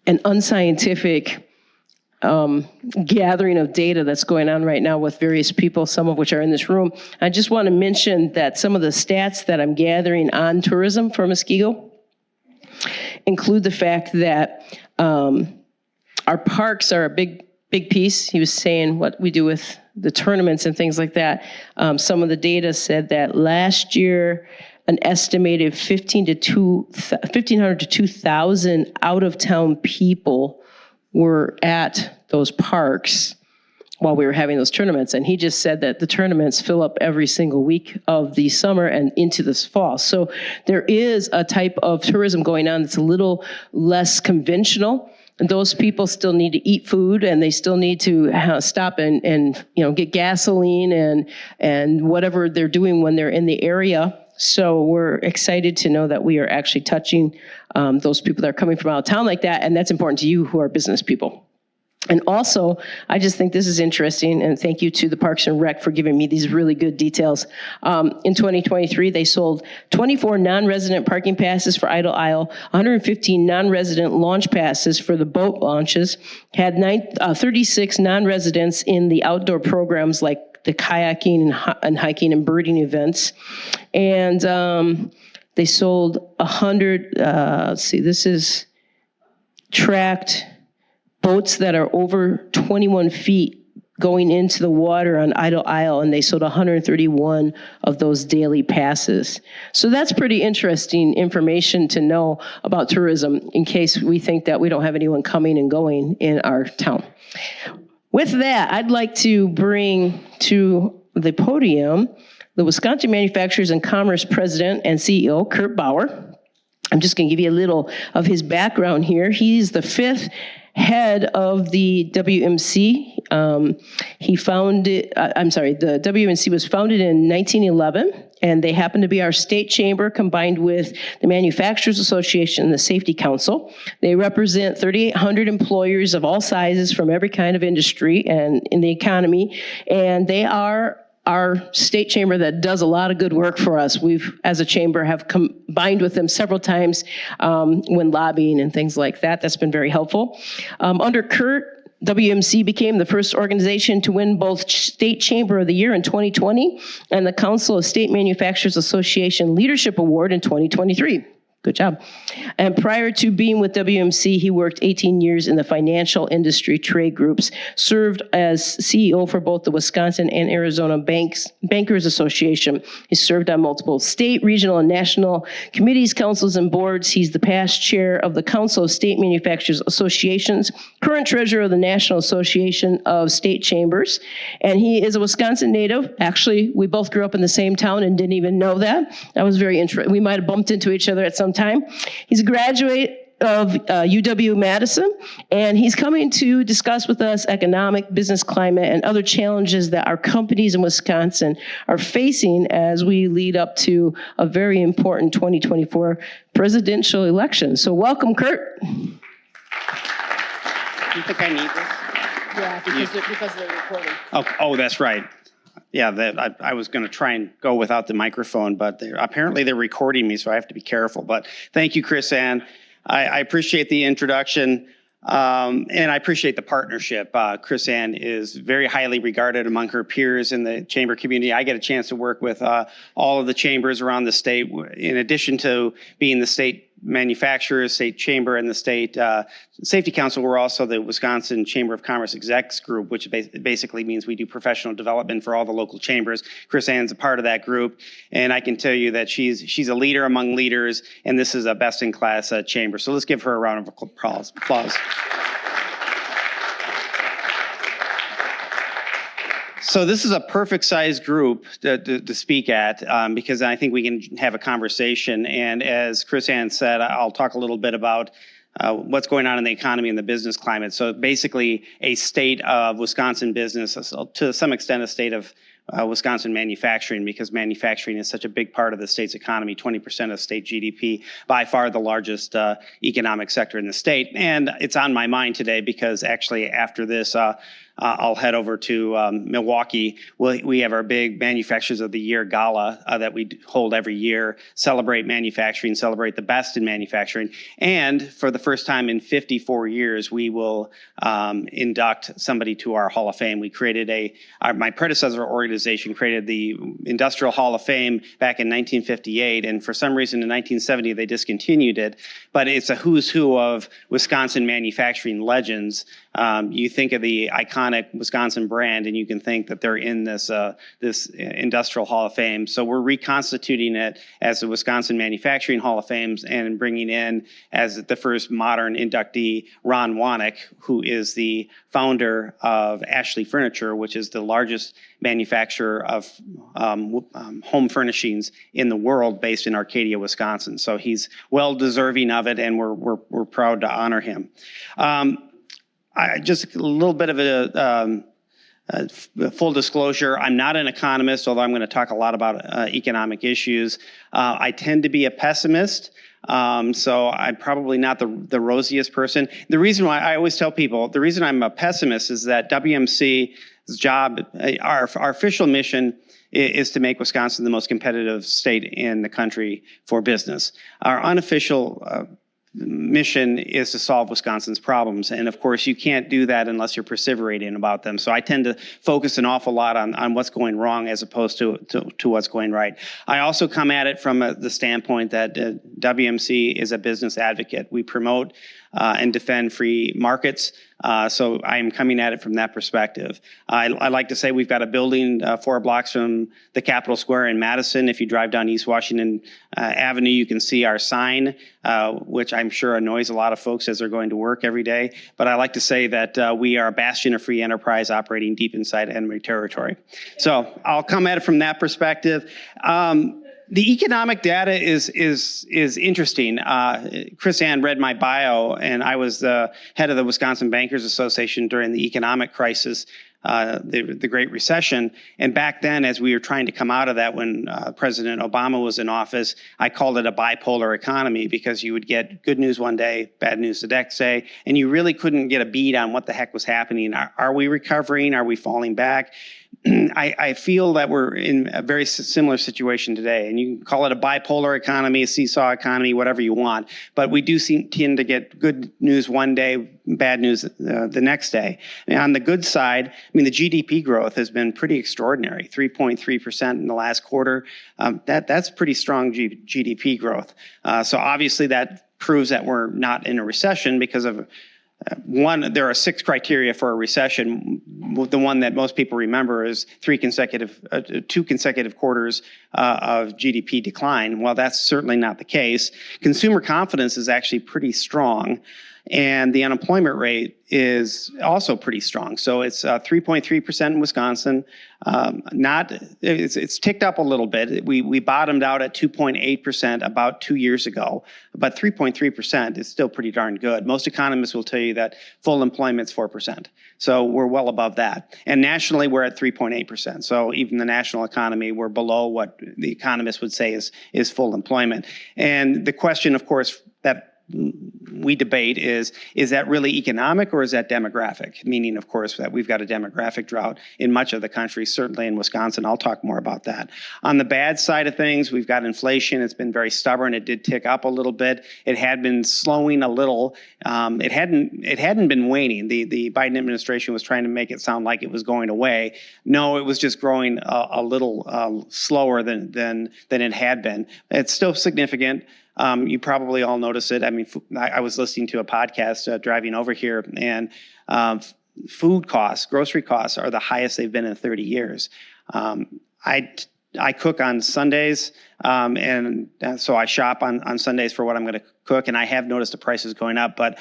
an unscientific gathering of data that's going on right now with various people, some of which are in this room. I just want to mention that some of the stats that I'm gathering on tourism for Muskego include the fact that our parks are a big piece. He was saying what we do with the tournaments and things like that. Some of the data said that last year, an estimated 1,500 to 2,000 out-of-town people were at those parks while we were having those tournaments. And he just said that the tournaments fill up every single week of the summer and into this fall. So there is a type of tourism going on that's a little less conventional. And those people still need to eat food, and they still need to stop and get gasoline and whatever they're doing when they're in the area. So we're excited to know that we are actually touching those people that are coming from out of town like that, and that's important to you who are business people. And also, I just think this is interesting, and thank you to the Parks and Rec for giving me these really good details. In 2023, they sold 24 non-resident parking passes for Idle Isle, 115 non-resident launch passes for the boat launches, had 36 non-residents in the outdoor programs like the kayaking and hiking and birding events. And they sold 100, this is tracked boats that are over 21 feet going into the water on Idle Isle, and they sold 131 of those daily passes. So that's pretty interesting information to know about tourism in case we think that we don't have anyone coming and going in our town. With that, I'd like to bring to the podium the Wisconsin Manufacturers and Commerce President and CEO, Kurt Bauer. I'm just going to give you a little of his background here. He's the 5th head of the WMC. The WMC was founded in 1911, and they happen to be our state chamber combined with the Manufacturers Association and the Safety Council. They represent 3,800 employers of all sizes from every kind of industry and in the economy, and they are our state chamber that does a lot of good work for us. We've, as a chamber, have combined with them several times when lobbying and things like that. That's been very helpful. Under Kurt, WMC became the first organization to win both State Chamber of the Year in 2020 and the Council of State Manufacturers Association Leadership Award in 2023. Good job. And prior to being with WMC, he worked 18 years in the financial industry trade groups, served as CEO for both the Wisconsin and Arizona Bankers Association. He served on multiple state, regional, and national committees, councils, and boards. He's the past chair of the Council of State Manufacturers Associations, current treasurer of the National Association of State Chambers, and he is a Wisconsin native. Actually, we both grew up in the same town and didn't even know that. That was very interesting. We might have bumped into each other at some time. He's a graduate of UW-Madison, and he's coming to discuss with us economic, business climate, and other challenges that our companies in Wisconsin are facing as we lead up to a very important 2024 presidential election. So welcome, Kurt. Do you think I need this? Yeah, because of the recording. Oh, that's right. Yeah, I was going to try and go without the microphone, but apparently they're recording me, so I have to be careful. But thank you, Chris Ann. I appreciate the introduction, and I appreciate the partnership. Chris Ann is very highly regarded among her peers in the chamber community. I get a chance to work with all of the chambers around the state, in addition to being the state manufacturers, state chamber, and the state safety council. We're also the Wisconsin Chamber of Commerce Execs Group, which basically means we do professional development for all the local chambers. Chris Ann's a part of that group, and I can tell you that she's a leader among leaders, and this is a best-in-class chamber. So let's give her a round of applause. So this is a perfect sized group to speak at because I think we can have a conversation. And as Chris Ann said, I'll talk a little bit about what's going on in the economy and the business climate. So basically a state of Wisconsin business, to some extent a state of Wisconsin manufacturing, because manufacturing is such a big part of the state's economy, 20% of state GDP, by far the largest economic sector in the state. And it's on my mind today because actually after this, I'll head over to Milwaukee. We have our big Manufacturers of the Year gala that we hold every year, celebrate manufacturing, celebrate the best in manufacturing. And for the first time in 54 years, we will induct somebody to our Hall of Fame. We created my predecessor organization created the Industrial Hall of Fame back in 1958. And for some reason in 1970, they discontinued it. But it's a who's who of Wisconsin manufacturing legends. You think of the iconic Wisconsin brand, and you can think that they're in this Industrial Hall of Fame. So we're reconstituting it as the Wisconsin Manufacturing Hall of Fame and bringing in as the first modern inductee Ron Wanek, who is the founder of Ashley Furniture, which is the largest manufacturer of home furnishings in the world, based in Arcadia, Wisconsin. So he's well deserving of it, and we're proud to honor him. Just a little bit of a full disclosure. I'm not an economist, although I'm going to talk a lot about economic issues. I tend to be a pessimist, so I'm probably not the rosiest person. The reason why I always tell people, the reason I'm a pessimist is that WMC's job, our official mission is to make Wisconsin the most competitive state in the country for business. Our unofficial mission is to solve Wisconsin's problems. And of course, you can't do that unless you're perseverating about them. So I tend to focus an awful lot on what's going wrong as opposed to what's going right. I also come at it from the standpoint that WMC is a business advocate. We promote and defend free markets. So I'm coming at it from that perspective. I like to say we've got a building 4 blocks from the Capitol Square in Madison. If you drive down East Washington Avenue, you can see our sign, which I'm sure annoys a lot of folks as they're going to work every day. But I like to say that we are a bastion of free enterprise operating deep inside enemy territory. So I'll come at it from that perspective. The economic data is interesting. Chris Ann read my bio, and I was the head of the Wisconsin Bankers Association during the economic crisis, the Great Recession. And back then, as we were trying to come out of that when President Obama was in office, I called it a bipolar economy because you would get good news one day, bad news the next day, and you really couldn't get a beat on what the heck was happening. Are we recovering? Are we falling back? I feel that we're in a very similar situation today, and you can call it a bipolar economy, a seesaw economy, whatever you want. But we do tend to get good news one day, bad news the next day. And on the good side, I mean, the GDP growth has been pretty extraordinary, 3.3% in the last quarter. That's pretty strong GDP growth. So obviously that proves that we're not in a recession because of one, there are 6 criteria for a recession. The one that most people remember is 2 consecutive quarters of GDP decline. Well, that's certainly not the case. Consumer confidence is actually pretty strong, and the unemployment rate is also pretty strong. So it's 3.3% in Wisconsin. It's ticked up a little bit. We bottomed out at 2.8% about 2 years ago, but 3.3% is still pretty darn good. Most economists will tell you that full employment's 4%. So we're well above that. And nationally, we're at 3.8%. So even the national economy, we're below what the economists would say is full employment. And the question, of course, that we debate is that really economic or is that demographic? Meaning, of course, that we've got a demographic drought in much of the country, certainly in Wisconsin. I'll talk more about that. On the bad side of things, we've got inflation. It's been very stubborn. It did tick up a little bit. It had been slowing a little. It hadn't been waning. The Biden administration was trying to make it sound like it was going away. No, it was just growing a little slower than it had been. It's still significant. You probably all notice it. I mean, I was listening to a podcast driving over here, and food costs, grocery costs are the highest they've been in 30 years. I cook on Sundays, and so I shop on Sundays for what I'm going to cook, and I have noticed the prices going up, but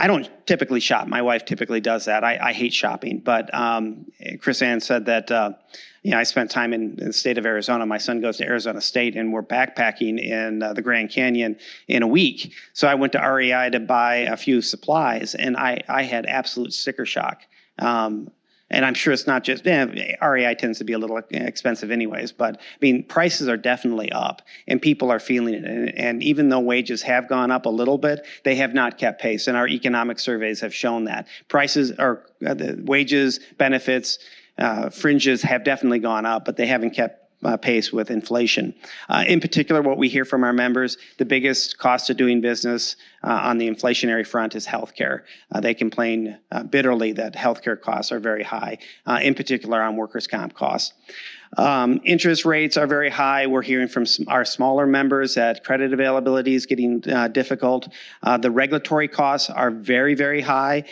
I don't typically shop. My wife typically does that. I hate shopping, but Chris Ann said that I spent time in the state of Arizona. My son goes to Arizona State, and we're backpacking in the Grand Canyon in a week. So I went to REI to buy a few supplies, and I had absolute sticker shock. And I'm sure it's not just, REI tends to be a little expensive anyways, but I mean, prices are definitely up and people are feeling it. And even though wages have gone up a little bit, they have not kept pace. And our economic surveys have shown that. Prices are, the wages, benefits, fringes have definitely gone up, but they haven't kept pace with inflation. In particular, what we hear from our members, the biggest cost of doing business on the inflationary front is healthcare. They complain bitterly that healthcare costs are very high, in particular on workers' comp costs. Interest rates are very high. We're hearing from our smaller members that credit availability is getting difficult. The regulatory costs are very, very high.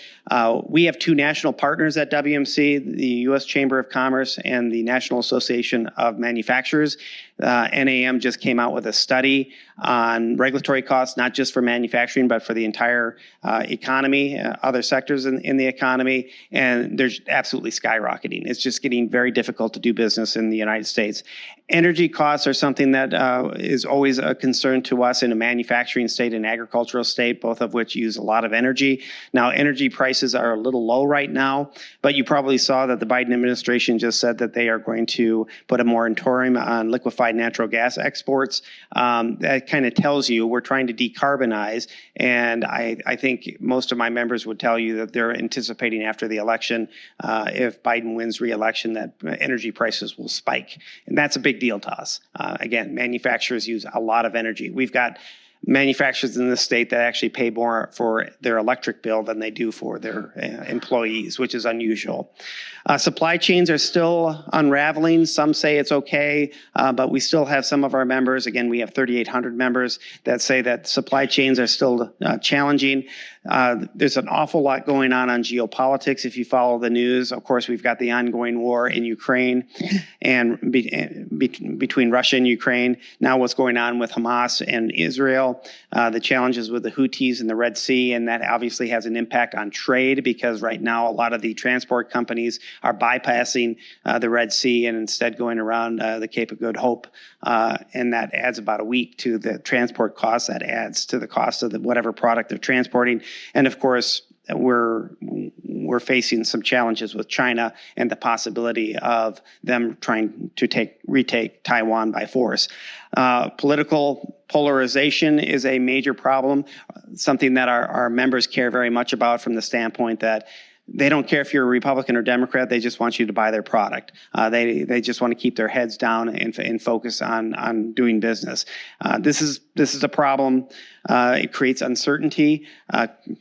We have 2 national partners at WMC, the U.S. Chamber of Commerce and the National Association of Manufacturers. NAM just came out with a study on regulatory costs, not just for manufacturing, but for the entire economy, other sectors in the economy, and they're absolutely skyrocketing. It's just getting very difficult to do business in the United States. Energy costs are something that is always a concern to us in a manufacturing state and agricultural state, both of which use a lot of energy. Now, energy prices are a little low right now, but you probably saw that the Biden administration just said that they are going to put a moratorium on liquefied natural gas exports. That kind of tells you we're trying to decarbonize, and I think most of my members would tell you that they're anticipating after the election, if Biden wins re-election, that energy prices will spike, and that's a big deal to us. Again, manufacturers use a lot of energy. We've got manufacturers in this state that actually pay more for their electric bill than they do for their employees, which is unusual. Supply chains are still unraveling. Some say it's okay, but we still have some of our members, again, we have 3,800 members that say that supply chains are still challenging. There's an awful lot going on geopolitics. If you follow the news, of course, we've got the ongoing war in Ukraine and between Russia and Ukraine. Now what's going on with Hamas and Israel, the challenges with the Houthis in the Red Sea, and that obviously has an impact on trade because right now a lot of the transport companies are bypassing the Red Sea and instead going around the Cape of Good Hope. And that adds about a week to the transport costs. That adds to the cost of whatever product they're transporting. And of course, we're facing some challenges with China and the possibility of them trying to retake Taiwan by force. Political polarization is a major problem, something that our members care very much about from the standpoint that They don't care if you're a Republican or Democrat. They just want you to buy their product. They just want to keep their heads down and focus on doing business. This is a problem. It creates uncertainty.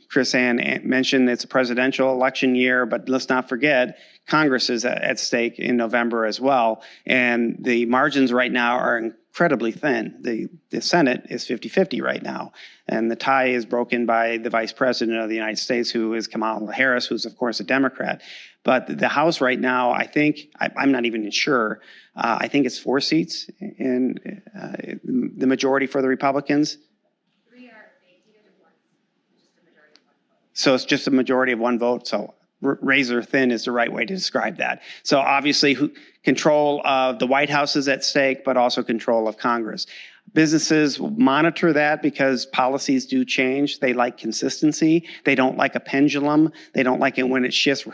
Chris Ann mentioned it's a presidential election year, but let's not forget Congress is at stake in November as well. And the margins right now are incredibly thin. The Senate is 50-50 right now. And the tie is broken by the Vice President of the United States, who is Kamala Harris, who's, of course, a Democrat. But the House right now, I think, I'm not even sure, I think it's 4 seats in the majority for the Republicans. 3 are vacated and 1 just a majority of 1 vote. So it's just a majority of 1 vote. So razor thin is the right way to describe that. So obviously control of the White House is at stake, but also control of Congress. Businesses monitor that because policies do change. They like consistency. They don't like a pendulum. They don't like it when it shifts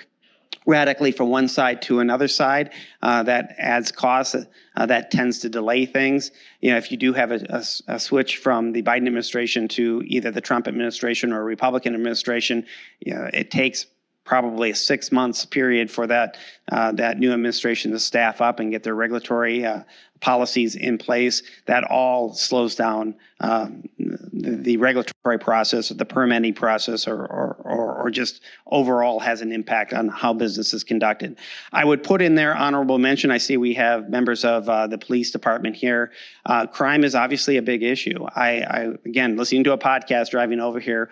radically from one side to another side. That adds costs. That tends to delay things. If you do have a switch from the Biden administration to either the Trump administration or a Republican administration, it takes probably a 6 months period for that new administration to staff up and get their regulatory policies in place. That all slows down the regulatory process, or the permitting process, or just overall has an impact on how business is conducted. I would put in there honorable mention. I see we have members of the police department here. Crime is obviously a big issue. I again, listening to a podcast driving over here,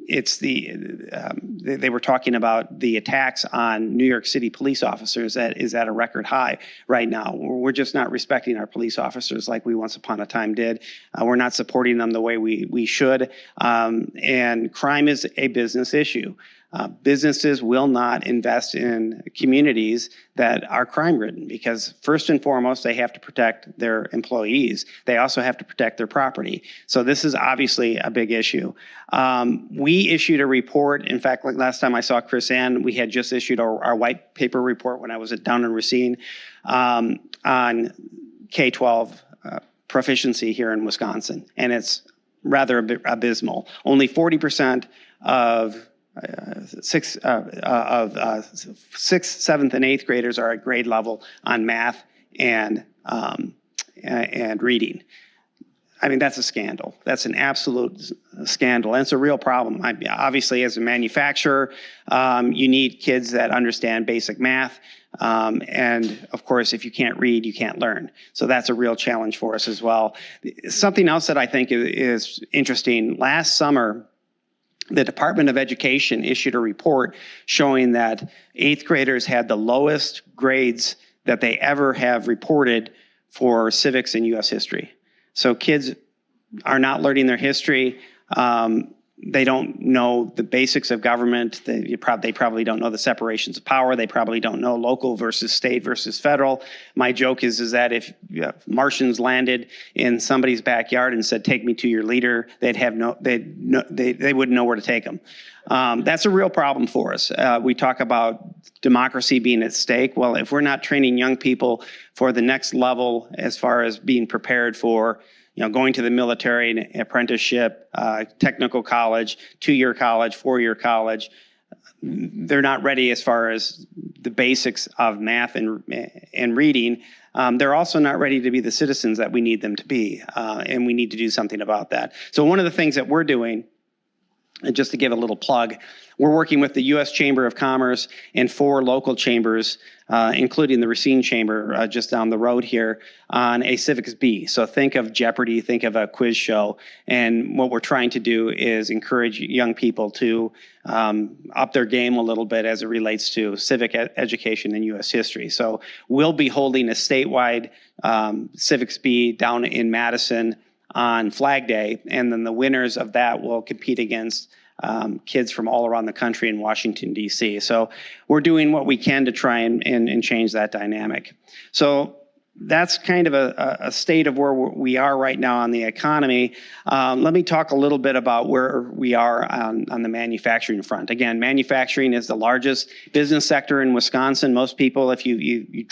they were talking about the attacks on New York City police officers that is at a record high right now. We're just not respecting our police officers like we once upon a time did. We're not supporting them the way we should. And crime is a business issue. Businesses will not invest in communities that are crime-ridden because first and foremost, they have to protect their employees. They also have to protect their property. So this is obviously a big issue. We issued a report. In fact, like last time I saw Chris Ann, we had just issued our white paper report when I was down in Racine on K-12 proficiency here in Wisconsin. And it's rather abysmal. Only 40% of sixth, 7th, and 8th graders are at grade level on math and reading. I mean, that's a scandal. That's an absolute scandal, and it's a real problem. Obviously, as a manufacturer, you need kids that understand basic math, and of course, if you can't read, you can't learn. So that's a real challenge for us as well. Something else that I think is interesting, last summer, the Department of Education issued a report showing that 8th graders had the lowest grades that they ever have reported for civics and U.S. history. So kids are not learning their history. They don't know the basics of government. They probably don't know the separations of power. They probably don't know local versus state versus federal. My joke is that if Martians landed in somebody's backyard and said, "Take me to your leader," they wouldn't know where to take them. That's a real problem for us. We talk about democracy being at stake. Well, if we're not training young people for the next level as far as being prepared for going to the military, an apprenticeship, technical college, 2-year college, 4-year college, they're not ready as far as the basics of math and reading. They're also not ready to be the citizens that we need them to be, and we need to do something about that. So one of the things that we're doing, and just to give a little plug, we're working with the U.S. Chamber of Commerce and 4 local chambers, including the Racine Chamber just down the road here, on a Civics Bee. So think of Jeopardy, think of a quiz show. And what we're trying to do is encourage young people to up their game a little bit as it relates to civic education and U.S. history. So we'll be holding a statewide Civics Bee down in Madison on Flag Day, and then the winners of that will compete against kids from all around the country in Washington, D.C. So we're doing what we can to try and change that dynamic. So that's kind of a state of where we are right now on the economy. Let me talk a little bit about where we are on the manufacturing front. Again, manufacturing is the largest business sector in Wisconsin. Most people, if you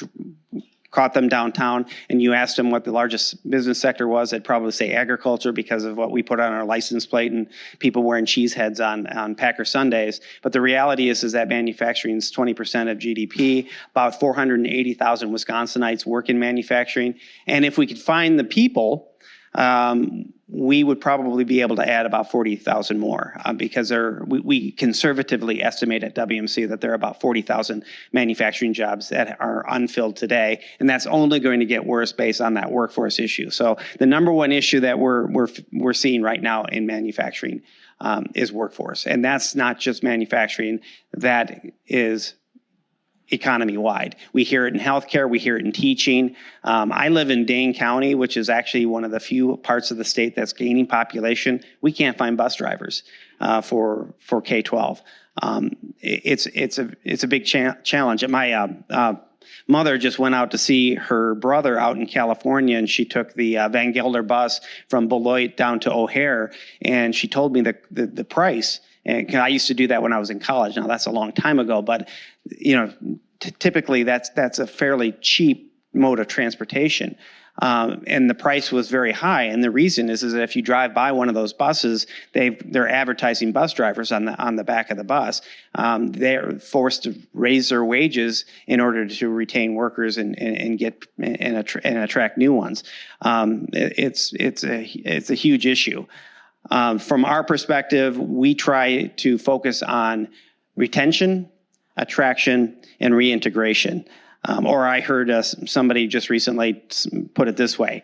caught them downtown and you asked them what the largest business sector was, they'd probably say agriculture because of what we put on our license plate and people wearing cheese heads on Packer Sundays. But the reality is that manufacturing is 20% of GDP. About 480,000 Wisconsinites work in manufacturing. And if we could find the people, we would probably be able to add about 40,000 more because we conservatively estimate at WMC that there are about 40,000 manufacturing jobs that are unfilled today, and that's only going to get worse based on that workforce issue. So the number one issue that we're seeing right now in manufacturing is workforce, and that's not just manufacturing. That is economy-wide. We hear it in healthcare, we hear it in teaching. I live in Dane County, which is actually one of the few parts of the state that's gaining population. We can't find bus drivers for K-12. It's a big challenge. My mother just went out to see her brother out in California, and she took the Van Gelder bus from Beloit down to O'Hare, and she told me the price. And I used to do that when I was in college. Now that's a long time ago, but typically that's a fairly cheap mode of transportation. And the price was very high. And the reason is that if you drive by one of those buses, they're advertising bus drivers on the back of the bus. They're forced to raise their wages in order to retain workers and attract new ones. It's a huge issue. From our perspective, we try to focus on retention, attraction, and reintegration. Or I heard somebody just recently put it this way: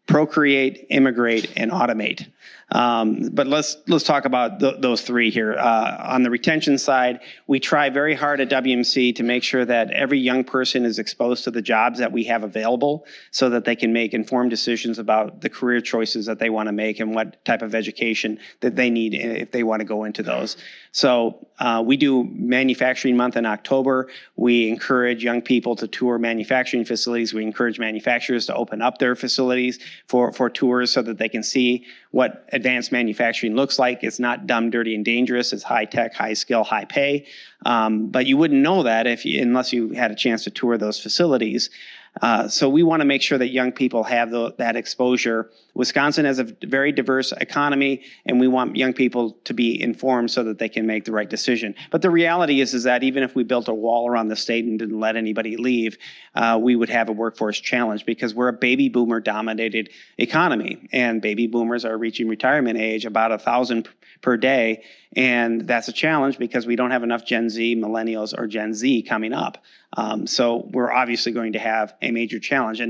procreate, immigrate, and automate. But let's talk about those three here. On the retention side, we try very hard at WMC to make sure that every young person is exposed to the jobs that we have available so that they can make informed decisions about the career choices that they want to make and what type of education that they need if they want to go into those. So we do Manufacturing Month in October. We encourage young people to tour manufacturing facilities. We encourage manufacturers to open up their facilities for tours so that they can see what advanced manufacturing looks like. It's not dumb, dirty, and dangerous. It's high tech, high skill, high pay. But you wouldn't know that unless you had a chance to tour those facilities. So we want to make sure that young people have that exposure. Wisconsin has a very diverse economy, and we want young people to be informed so that they can make the right decision. But the reality is that even if we built a wall around the state and didn't let anybody leave, we would have a workforce challenge because we're a baby boomer dominated economy, and baby boomers are reaching retirement age about 1,000 per day. And that's a challenge because we don't have enough Gen Z, millennials, or Gen Z coming up. So we're obviously going to have a major challenge.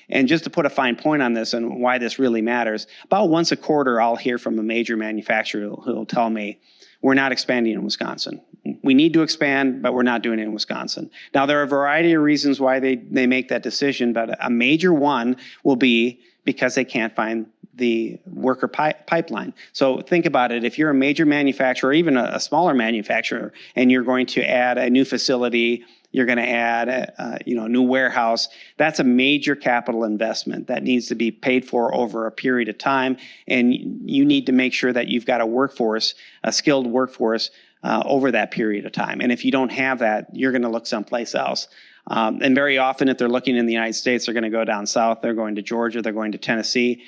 And just to put a fine point on this and why this really matters, about once a quarter I'll hear from a major manufacturer who will tell me, we're not expanding in Wisconsin. We need to expand, but we're not doing it in Wisconsin. Now, there are a variety of reasons why they make that decision, but a major one will be because they can't find the worker pipeline. So think about it. If you're a major manufacturer, or even a smaller manufacturer, and you're going to add a new facility, you're going to add a new warehouse, that's a major capital investment that needs to be paid for over a period of time. And you need to make sure that you've got a skilled workforce over that period of time. And if you don't have that, you're going to look someplace else. And very often, if they're looking in the United States, they're going to go down south. They're going to Georgia. They're going to Tennessee.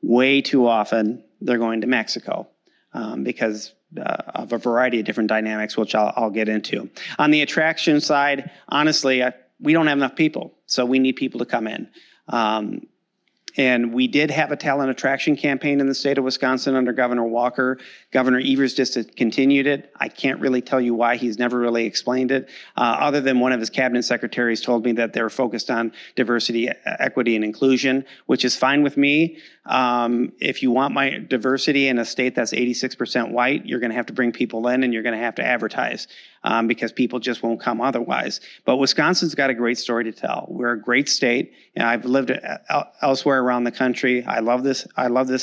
Way too often, they're going to Mexico because of a variety of different dynamics, which I'll get into. On the attraction side, honestly, we don't have enough people, so we need people to come in. And we did have a talent attraction campaign in the state of Wisconsin under Governor Walker. Governor Evers just continued it. I can't really tell you why. He's never really explained it, other than one of his cabinet secretaries told me that they're focused on diversity, equity, and inclusion, which is fine with me. If you want my diversity in a state that's 86% white, you're going to have to bring people in and you're going to have to advertise because people just won't come otherwise. But Wisconsin's got a great story to tell. We're a great state. I've lived elsewhere around the country. I love this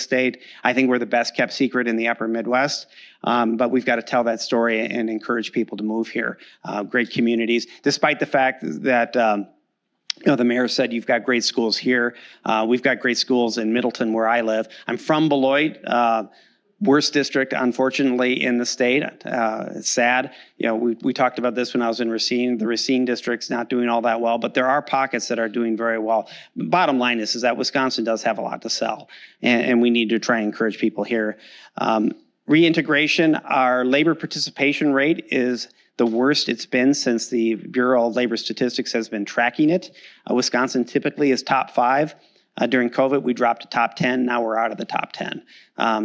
state. I think we're the best kept secret in the upper Midwest. But we've got to tell that story and encourage people to move here. Great communities, despite the fact that the mayor said you've got great schools here. We've got great schools in Middleton where I live. I'm from Beloit. worst district, unfortunately, in the state. It's sad. You know, we talked about this when I was in Racine. The Racine district's not doing all that well, but there are pockets that are doing very well. Bottom line is that Wisconsin does have a lot to sell, and we need to try and encourage people here. Reintegration, our labor participation rate is the worst it's been since the Bureau of Labor Statistics has been tracking it. Wisconsin typically is top 5. During COVID, we dropped to top 10. Now we're out of the top 10.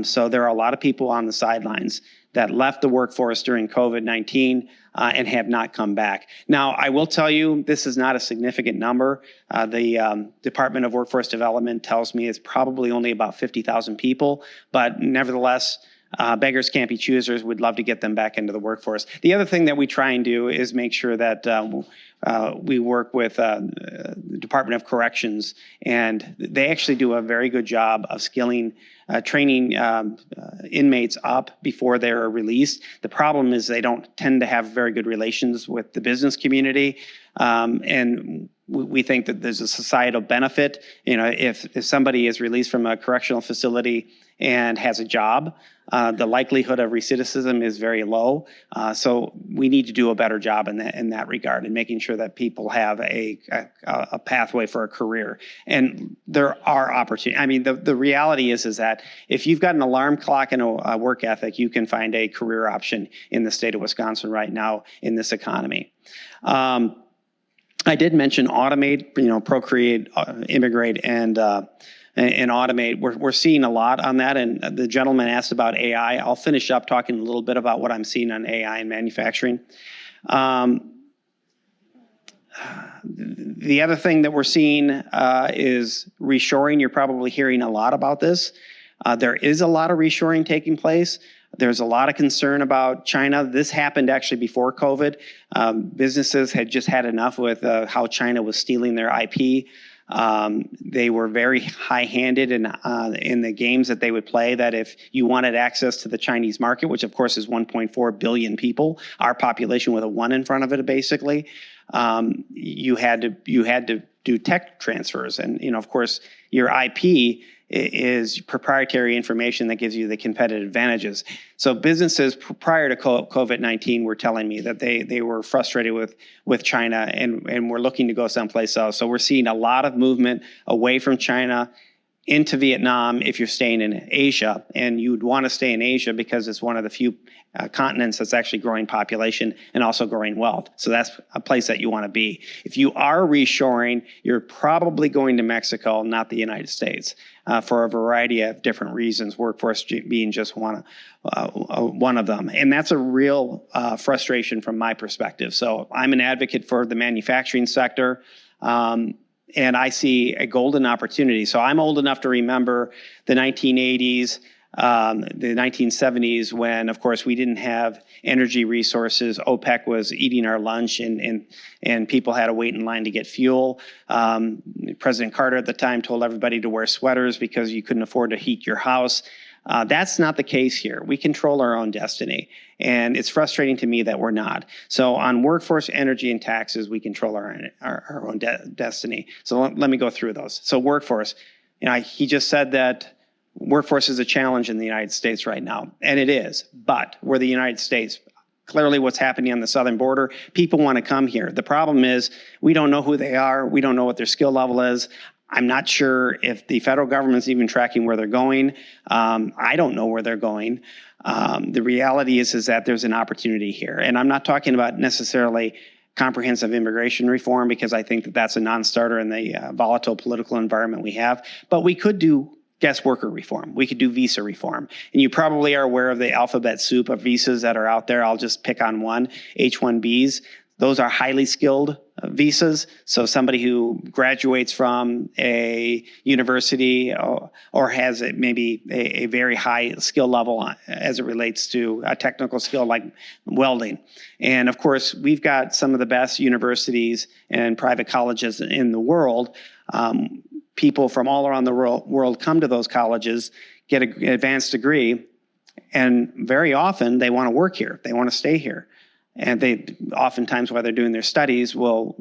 So there are a lot of people on the sidelines that left the workforce during COVID-19 and have not come back. Now, I will tell you, this is not a significant number. The Department of Workforce Development tells me it's probably only about 50,000 people, but nevertheless, beggars can't be choosers. We'd love to get them back into the workforce. The other thing that we try and do is make sure that we work with the Department of Corrections, and they actually do a very good job of skilling, training inmates up before they're released. The problem is they don't tend to have very good relations with the business community, and we think that there's a societal benefit. You know, if somebody is released from a correctional facility and has a job, the likelihood of recidivism is very low. So we need to do a better job in that regard, and making sure that people have a pathway for a career. And there are opportunities. I mean, the reality is that if you've got an alarm clock and a work ethic, you can find a career option in the state of Wisconsin right now in this economy. I did mention automate, procreate, immigrate, and automate. We're seeing a lot on that, and the gentleman asked about AI. I'll finish up talking a little bit about what I'm seeing on AI in manufacturing. The other thing that we're seeing is reshoring. You're probably hearing a lot about this. There is a lot of reshoring taking place. There's a lot of concern about China. This happened actually before COVID. Businesses had just had enough with how China was stealing their IP. They were very high-handed in the games that they would play, that if you wanted access to the Chinese market, which of course is 1.4 billion people, our population with a 1 in front of it basically, you had to do tech transfers. And of course, your IP is proprietary information that gives you the competitive advantages. So businesses prior to COVID-19 were telling me that they were frustrated with China and were looking to go someplace else. So we're seeing a lot of movement away from China into Vietnam if you're staying in Asia, and you'd want to stay in Asia because it's one of the few continents that's actually growing population and also growing wealth. So that's a place that you want to be. If you are reshoring, you're probably going to Mexico, not the United States, for a variety of different reasons, workforce being just one of them. And that's a real frustration from my perspective. So I'm an advocate for the manufacturing sector. And I see a golden opportunity. So I'm old enough to remember the 1980s, the 1970s, when, of course, we didn't have energy resources. OPEC was eating our lunch, and people had to wait in line to get fuel. President Carter at the time told everybody to wear sweaters because you couldn't afford to heat your house. That's not the case here. We control our own destiny, and it's frustrating to me that we're not. So on workforce, energy, and taxes, we control our own destiny. So let me go through those. So workforce, he just said that workforce is a challenge in the United States right now, and it is, but we're the United States. Clearly what's happening on the southern border, people want to come here. The problem is we don't know who they are. We don't know what their skill level is. I'm not sure if the federal government's even tracking where they're going. I don't know where they're going. The reality is that there's an opportunity here. And I'm not talking about necessarily comprehensive immigration reform, because I think that that's a non-starter in the volatile political environment we have. But we could do guest worker reform. We could do visa reform. And you probably are aware of the alphabet soup of visas that are out there. I'll just pick on one, H-1Bs. Those are highly skilled visas. So somebody who graduates from a university or has maybe a very high skill level as it relates to a technical skill like welding. And of course, we've got some of the best universities and private colleges in the world. People from all around the world come to those colleges, get an advanced degree, and very often they want to work here. They want to stay here. And they oftentimes, while they're doing their studies, will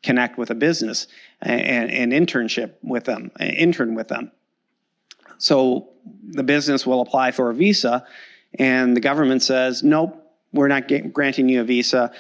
connect with a business and intern with them. So the business will apply for a visa, and the government says, nope, we're not granting you a visa.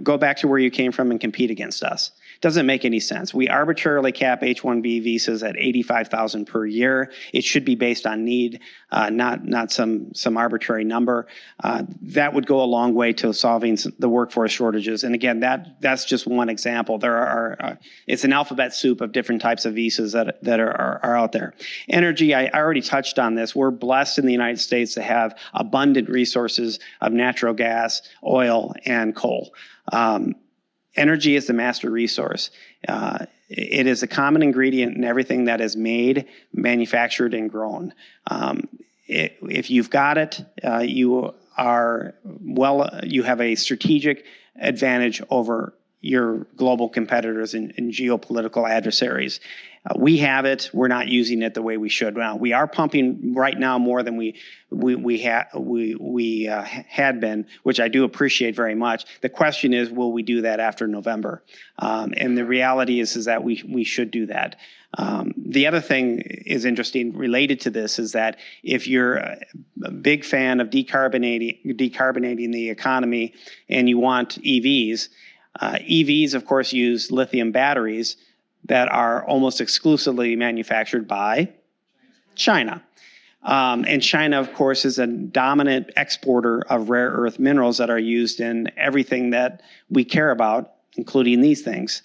Go back to where you came from and compete against us. Doesn't make any sense. We arbitrarily cap H-1B visas at $85,000 per year. It should be based on need, not some arbitrary number. That would go a long way to solving the workforce shortages. And again, that's just one example. There are it's an alphabet soup of different types of visas that are out there. Energy, I already touched on this. We're blessed in the United States to have abundant resources of natural gas, oil, and coal. Energy is the master resource. It is a common ingredient in everything that is made, manufactured, and grown. If you've got it, you have a strategic advantage over your global competitors and geopolitical adversaries. We have it. We're not using it the way we should. Now, we are pumping right now more than we had been, which I do appreciate very much. The question is, will we do that after November? And the reality is that we should do that. The other thing is interesting related to this is that if you're a big fan of decarbonating the economy and you want EVs, EVs, of course, use lithium batteries that are almost exclusively manufactured by China. And China, of course, is a dominant exporter of rare earth minerals that are used in everything that we care about, including these things.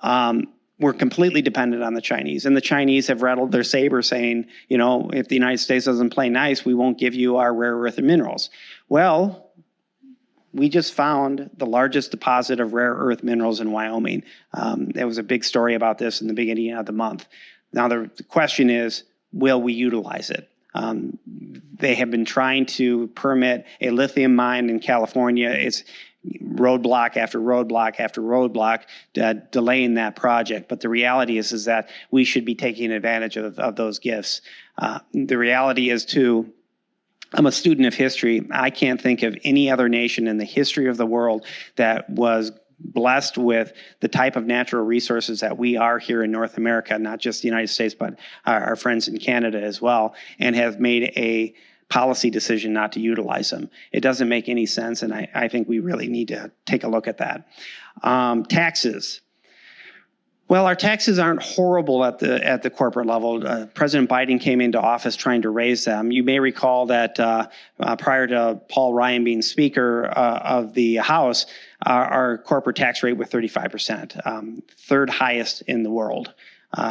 We're completely dependent on the Chinese. And the Chinese have rattled their saber saying, you know, if the United States doesn't play nice, we won't give you our rare earth minerals. Well, we just found the largest deposit of rare earth minerals in Wyoming. There was a big story about this in the beginning of the month. Now, the question is, will we utilize it? They have been trying to permit a lithium mine in California. It's roadblock after roadblock after roadblock, delaying that project. But the reality is that we should be taking advantage of those gifts. The reality is, too, I'm a student of history. I can't think of any other nation in the history of the world that was blessed with the type of natural resources that we are here in North America, not just the United States, but our friends in Canada as well, and have made a policy decision not to utilize them. It doesn't make any sense, and I think we really need to take a look at that. Taxes. Well, our taxes aren't horrible at the corporate level. President Biden came into office trying to raise them. You may recall that prior to Paul Ryan being Speaker of the House, our corporate tax rate was 35%, third highest in the world.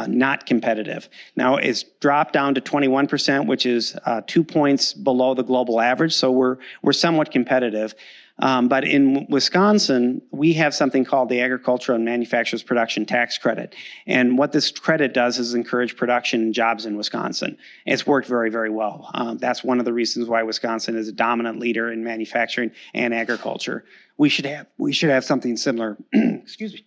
Not competitive. Now it's dropped down to 21%, which is 2 points below the global average. So we're somewhat competitive. But in Wisconsin, we have something called the Agricultural and Manufacturers Production Tax Credit. And what this credit does is encourage production and jobs in Wisconsin. It's worked very, very well. That's one of the reasons why Wisconsin is a dominant leader in manufacturing and agriculture. We should have something similar. Excuse me.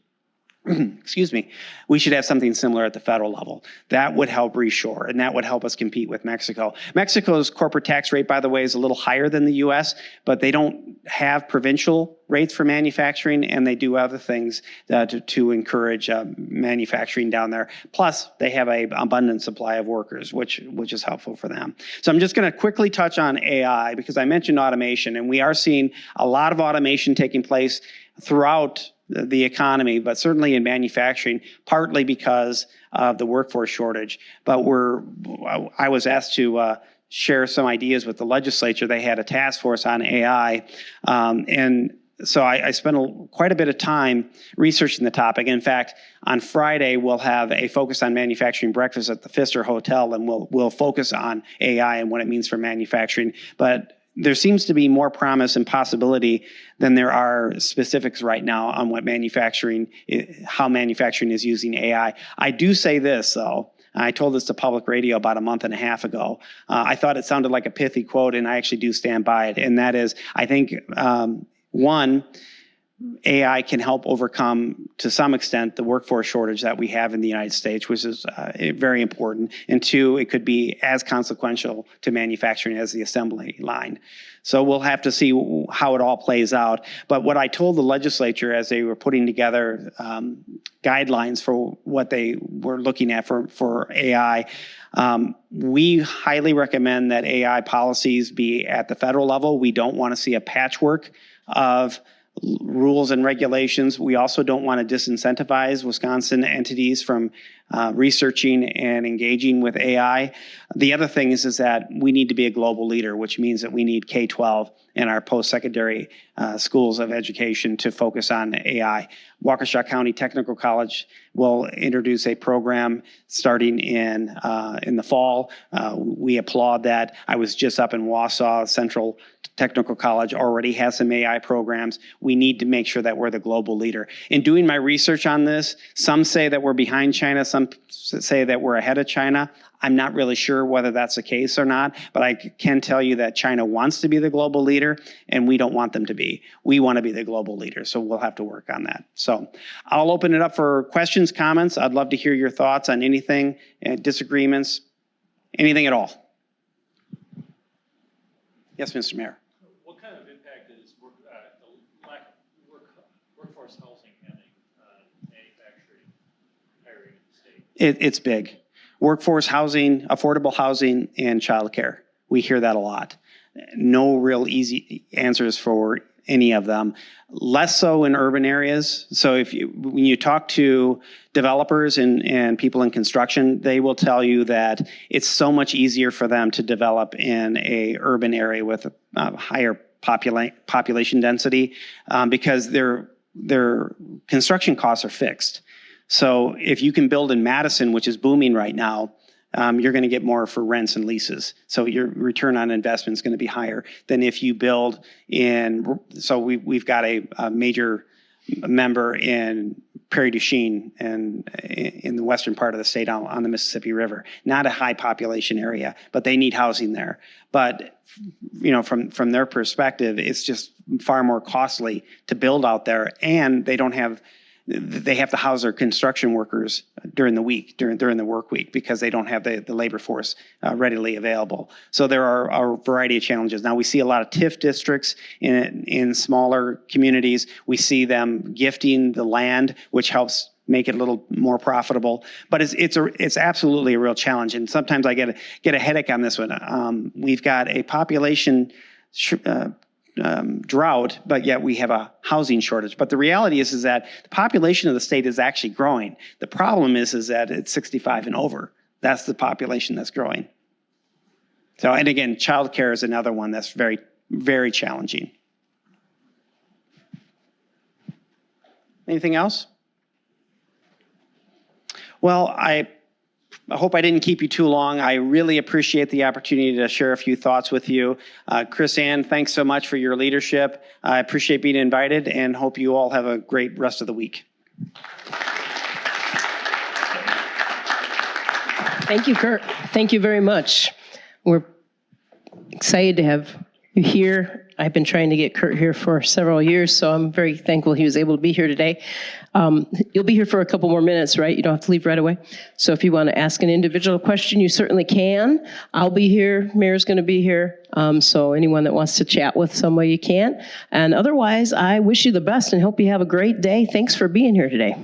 Excuse me, we should have something similar at the federal level. That would help reshore, and that would help us compete with Mexico. Mexico's corporate tax rate, by the way, is a little higher than the U.S., but they don't have provincial rates for manufacturing, and they do other things to encourage manufacturing down there. Plus, they have an abundant supply of workers, which is helpful for them. So I'm just going to quickly touch on AI, because I mentioned automation, and we are seeing a lot of automation taking place throughout the economy, but certainly in manufacturing, partly because of the workforce shortage. But I was asked to share some ideas with the legislature. They had a task force on AI, and so I spent quite a bit of time researching the topic. In fact, on Friday, we'll have a focus on manufacturing breakfast at the Pfister Hotel, and we'll focus on AI and what it means for manufacturing. But there seems to be more promise and possibility than there are specifics right now on how manufacturing is using AI. I do say this, though. I told this to public radio about a month and a half ago. I thought it sounded like a pithy quote, and I actually do stand by it. And that is, I think, one, AI can help overcome, to some extent, the workforce shortage that we have in the United States, which is very important. And two, it could be as consequential to manufacturing as the assembly line. So we'll have to see how it all plays out. But what I told the legislature as they were putting together guidelines for what they were looking at for AI, we highly recommend that AI policies be at the federal level. We don't want to see a patchwork of rules and regulations. We also don't want to disincentivize Wisconsin entities from researching and engaging with AI. The other thing is that we need to be a global leader, which means that we need K-12 and our post-secondary schools of education to focus on AI. Waukesha County Technical College will introduce a program starting in the fall. We applaud that. I was just up in Wausau. Central Technical College already has some AI programs. We need to make sure that we're the global leader. In doing my research on this, some say that we're behind China, some say that we're ahead of China. I'm not really sure whether that's the case or not, but I can tell you that China wants to be the global leader, and we don't want them to be. We want to be the global leader, so we'll have to work on that. So I'll open it up for questions, comments. I'd love to hear your thoughts on anything, disagreements, anything at all. Yes, Mr. Mayor. What kind of impact is the lack of workforce housing having on manufacturing hiring in the state? It's big. Workforce housing, affordable housing, and childcare. We hear that a lot. No real easy answers for any of them. Less so in urban areas. So when you talk to developers and people in construction, they will tell you that it's so much easier for them to develop in a urban area with a higher population density because their construction costs are fixed. So if you can build in Madison, which is booming right now, you're going to get more for rents and leases. So your return on investment is going to be higher than if you build in. So we've got a major member in Prairie du Chien and in the western part of the state on the Mississippi River. Not a high population area, but they need housing there. But from their perspective, it's just far more costly to build out there, and they have to house their construction workers during the week, during the work week, because they don't have the labor force readily available. So there are a variety of challenges. Now we see a lot of TIF districts in smaller communities. We see them gifting the land, which helps make it a little more profitable. But it's absolutely a real challenge. And sometimes I get a headache on this one. We've got a population drought, but yet we have a housing shortage. But the reality is that the population of the state is actually growing. The problem is that it's 65 and over. That's the population that's growing. So, and again, childcare is another one that's very, very challenging. Anything else? Well, I hope I didn't keep you too long. I really appreciate the opportunity to share a few thoughts with you. Chris Ann, thanks so much for your leadership. I appreciate being invited and hope you all have a great rest of the week. Thank you, Kurt. Thank you very much. We're excited to have you here. I've been trying to get Kurt here for several years, so I'm very thankful he was able to be here today. You'll be here for a couple more minutes, right? You don't have to leave right away. So if you want to ask an individual question, you certainly can. I'll be here. Mayor's going to be here. So anyone that wants to chat with somebody, you can. And otherwise, I wish you the best and hope you have a great day. Thanks for being here today.